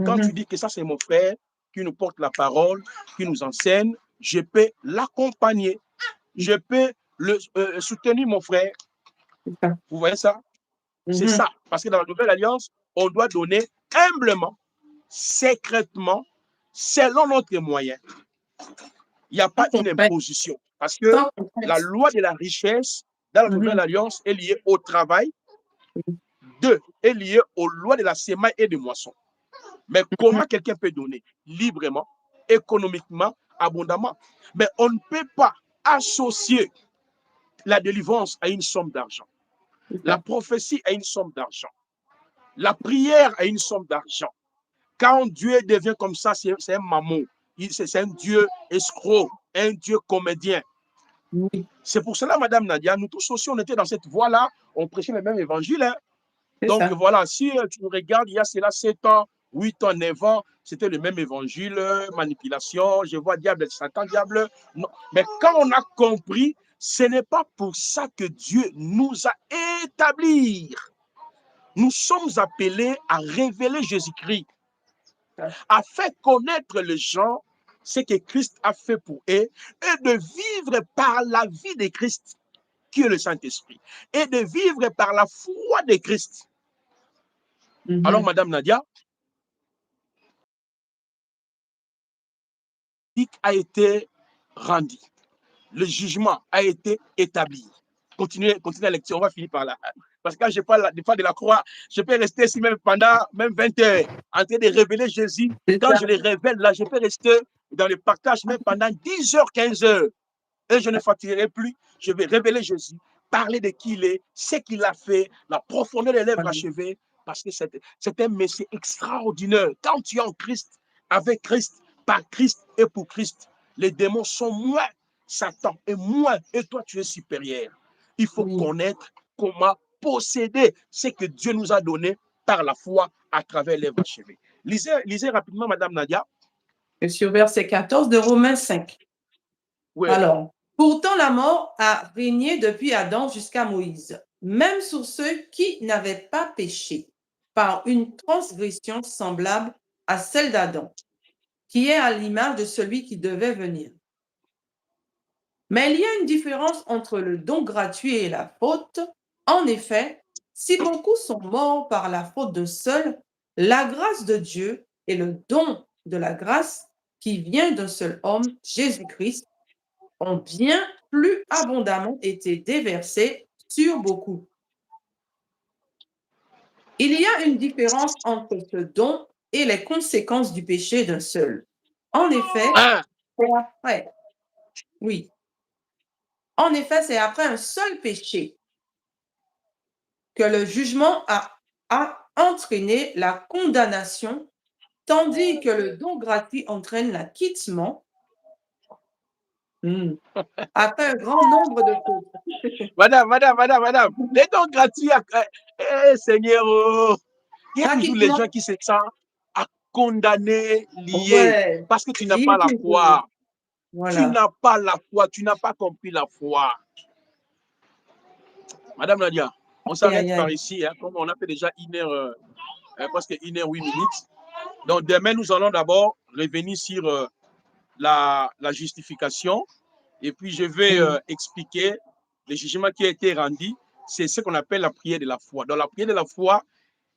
Quand tu dis que ça, c'est mon frère qui nous porte la parole, qui nous enseigne, je peux l'accompagner. Je peux soutenir mon frère. Vous voyez ça? C'est ça. Parce que dans la nouvelle alliance, on doit donner humblement, secrètement, selon notre moyen. Il n'y a Sans pas une contrainte. imposition. Parce que Sans la contrainte. loi de la richesse dans la Mhm. Nouvelle Alliance est liée au travail. Deux, est liée aux lois de la semaille et de moisson. Mais comment quelqu'un peut donner librement, économiquement, abondamment? Mais on ne peut pas associer la délivrance à une somme d'argent, C'est la ça. prophétie à une somme d'argent, la prière à une somme d'argent. Quand Dieu devient comme ça, c'est un mammon, c'est un Dieu escroc, un Dieu comédien. Oui, C'est pour cela, Madame Nadia, nous tous aussi, on était dans cette voie-là, on prêchait le même évangile. Hein. c'est Donc ça. voilà, si tu nous regardes, il y a cela 7 ans, 8 ans, 9 ans, c'était le même évangile, manipulation, je vois diable, Satan, diable. Non. Mais quand on a compris, ce n'est pas pour ça que Dieu nous a établis. Nous sommes appelés à révéler Jésus-Christ, à faire connaître les gens ce que Christ a fait pour eux et de vivre par la vie de Christ, qui est le Saint-Esprit, et de vivre par la foi de Christ. Alors, Mhm. Madame Nadia, a été rendu. Le jugement a été établi. Continuez la lecture, on va finir par là. Parce que quand je parle des fois de la croix, je peux rester ici même pendant même 20 heures en train de révéler Jésus. C'est Quand ça. je le révèle là, je peux rester dans le partage même pendant 10 heures, 15 heures. Et je ne fatiguerai plus. Je vais révéler Jésus, parler de qui il est, ce qu'il a fait, la profondeur des lèvres achevées, parce que c'est un message extraordinaire. Quand tu es en Christ, avec Christ, par Christ et pour Christ, les démons sont moins, Satan est moins, et toi tu es supérieur. Il faut Oui. connaître comment posséder ce que Dieu nous a donné par la foi à travers l'œuvre achevée. Lisez rapidement, Madame Nadia. Et sur verset 14 de Romains 5. Oui. Alors, pourtant la mort a régné depuis Adam jusqu'à Moïse, même sur ceux qui n'avaient pas péché, par une transgression semblable à celle d'Adam, qui est à l'image de celui qui devait venir. Mais il y a une différence entre le don gratuit et la faute. En effet, si beaucoup sont morts par la faute d'un seul, la grâce de Dieu et le don de la grâce qui vient d'un seul homme, Jésus-Christ, ont bien plus abondamment été déversés sur beaucoup. Il y a une différence entre ce don et les conséquences du péché d'un seul. En effet, Ah, c'est après, oui, en effet, c'est après un seul péché que le jugement a entraîné la condamnation, tandis que le don gratuit entraîne l'acquittement après un grand nombre de fautes. Madame, les dons gratuits, Seigneur, oh, il y a toujours les Acquittement, gens qui se sentent à condamner, liés, ouais, parce que tu n'as lié pas la toujours. foi. Tu Voilà. n'as pas la foi, tu n'as pas compris la foi. Madame Nadia, on Aïe, aïe, s'arrête par aïe. ici, hein, comme on a fait déjà presque 1 h 8 minutes. Donc demain, nous allons d'abord revenir sur la justification, et puis je vais expliquer le jugement qui a été rendu. C'est ce qu'on appelle la prière de la foi. Donc la prière de la foi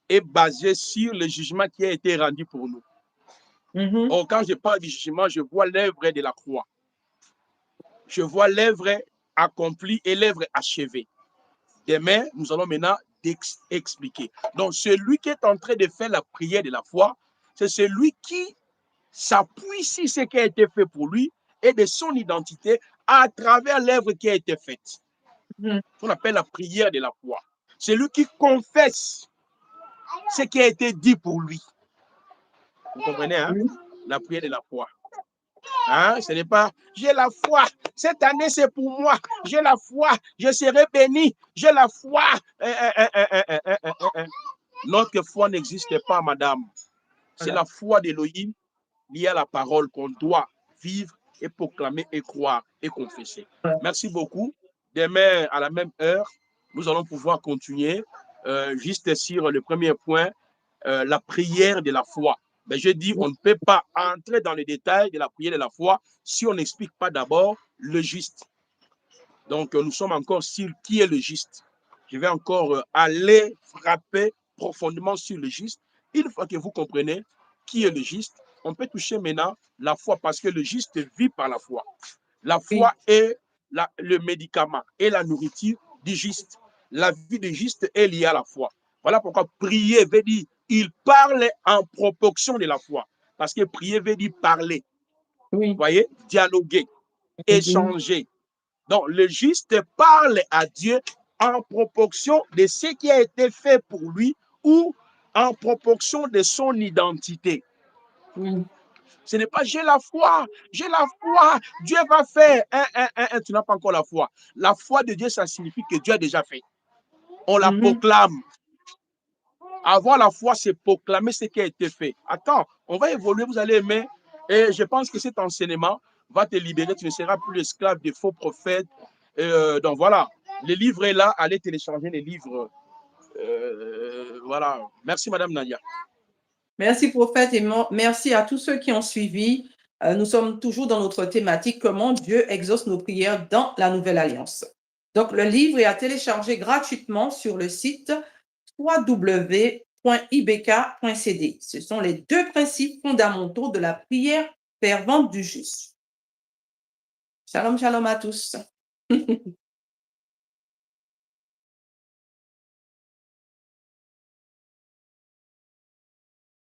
est basée sur le jugement qui a été rendu pour nous. Mhm. Or, quand je parle du jugement, je vois l'œuvre de la croix. Je vois l'œuvre accomplie et l'œuvre achevée. Demain, nous allons maintenant expliquer. Donc, celui qui est en train de faire la prière de la foi, c'est celui qui s'appuie sur ce qui a été fait pour lui et de son identité à travers l'œuvre qui a été faite. Mhm. On appelle la prière de la foi. C'est lui qui confesse ce qui a été dit pour lui. Vous comprenez, hein? Oui. La prière de la foi. Hein? Ce n'est pas j'ai la foi, cette année c'est pour moi, j'ai la foi, je serai béni, j'ai la foi. Notre foi n'existe pas, madame. C'est Voilà. la foi d'Élohim liée à la parole qu'on doit vivre et proclamer et croire et confesser. Ouais. Merci beaucoup. Demain, à la même heure, nous allons pouvoir continuer juste sur le premier point, la prière de la foi. Mais je dis, on ne peut pas entrer dans les détails de la prière de la foi si on n'explique pas d'abord le juste. Donc, nous sommes encore sur qui est le juste. Je vais encore aller frapper profondément sur le juste. Une fois que vous comprenez qui est le juste, on peut toucher maintenant la foi parce que le juste vit par la foi. La foi Oui, est le médicament et la nourriture du juste. La vie du juste est liée à la foi. Voilà pourquoi prier veut dire il parle en proportion de la foi. Parce que prier veut dire parler, oui. voyez, dialoguer, Mhm. échanger. Donc, le juste parle à Dieu en proportion de ce qui a été fait pour lui ou en proportion de son identité. Oui. Ce n'est pas j'ai la foi, Dieu va faire. Tu n'as pas encore la foi. La foi de Dieu, ça signifie que Dieu a déjà fait. On la Mhm. proclame. Avoir la foi, c'est proclamer ce qui a été fait. Attends, on va évoluer, vous allez aimer. Et je pense que cet enseignement va te libérer. Tu ne seras plus l'esclave des faux prophètes. Donc voilà, le livre est là. Allez télécharger les livres. Voilà. Merci, Madame Nadia. Merci, prophète, et merci à tous ceux qui ont suivi. Nous sommes toujours dans notre thématique, comment Dieu exauce nos prières dans la Nouvelle Alliance. Donc, le livre est à télécharger gratuitement sur le site www.ibk.cd. Ce sont les deux principes fondamentaux de la prière fervente du juste. Shalom, shalom à tous.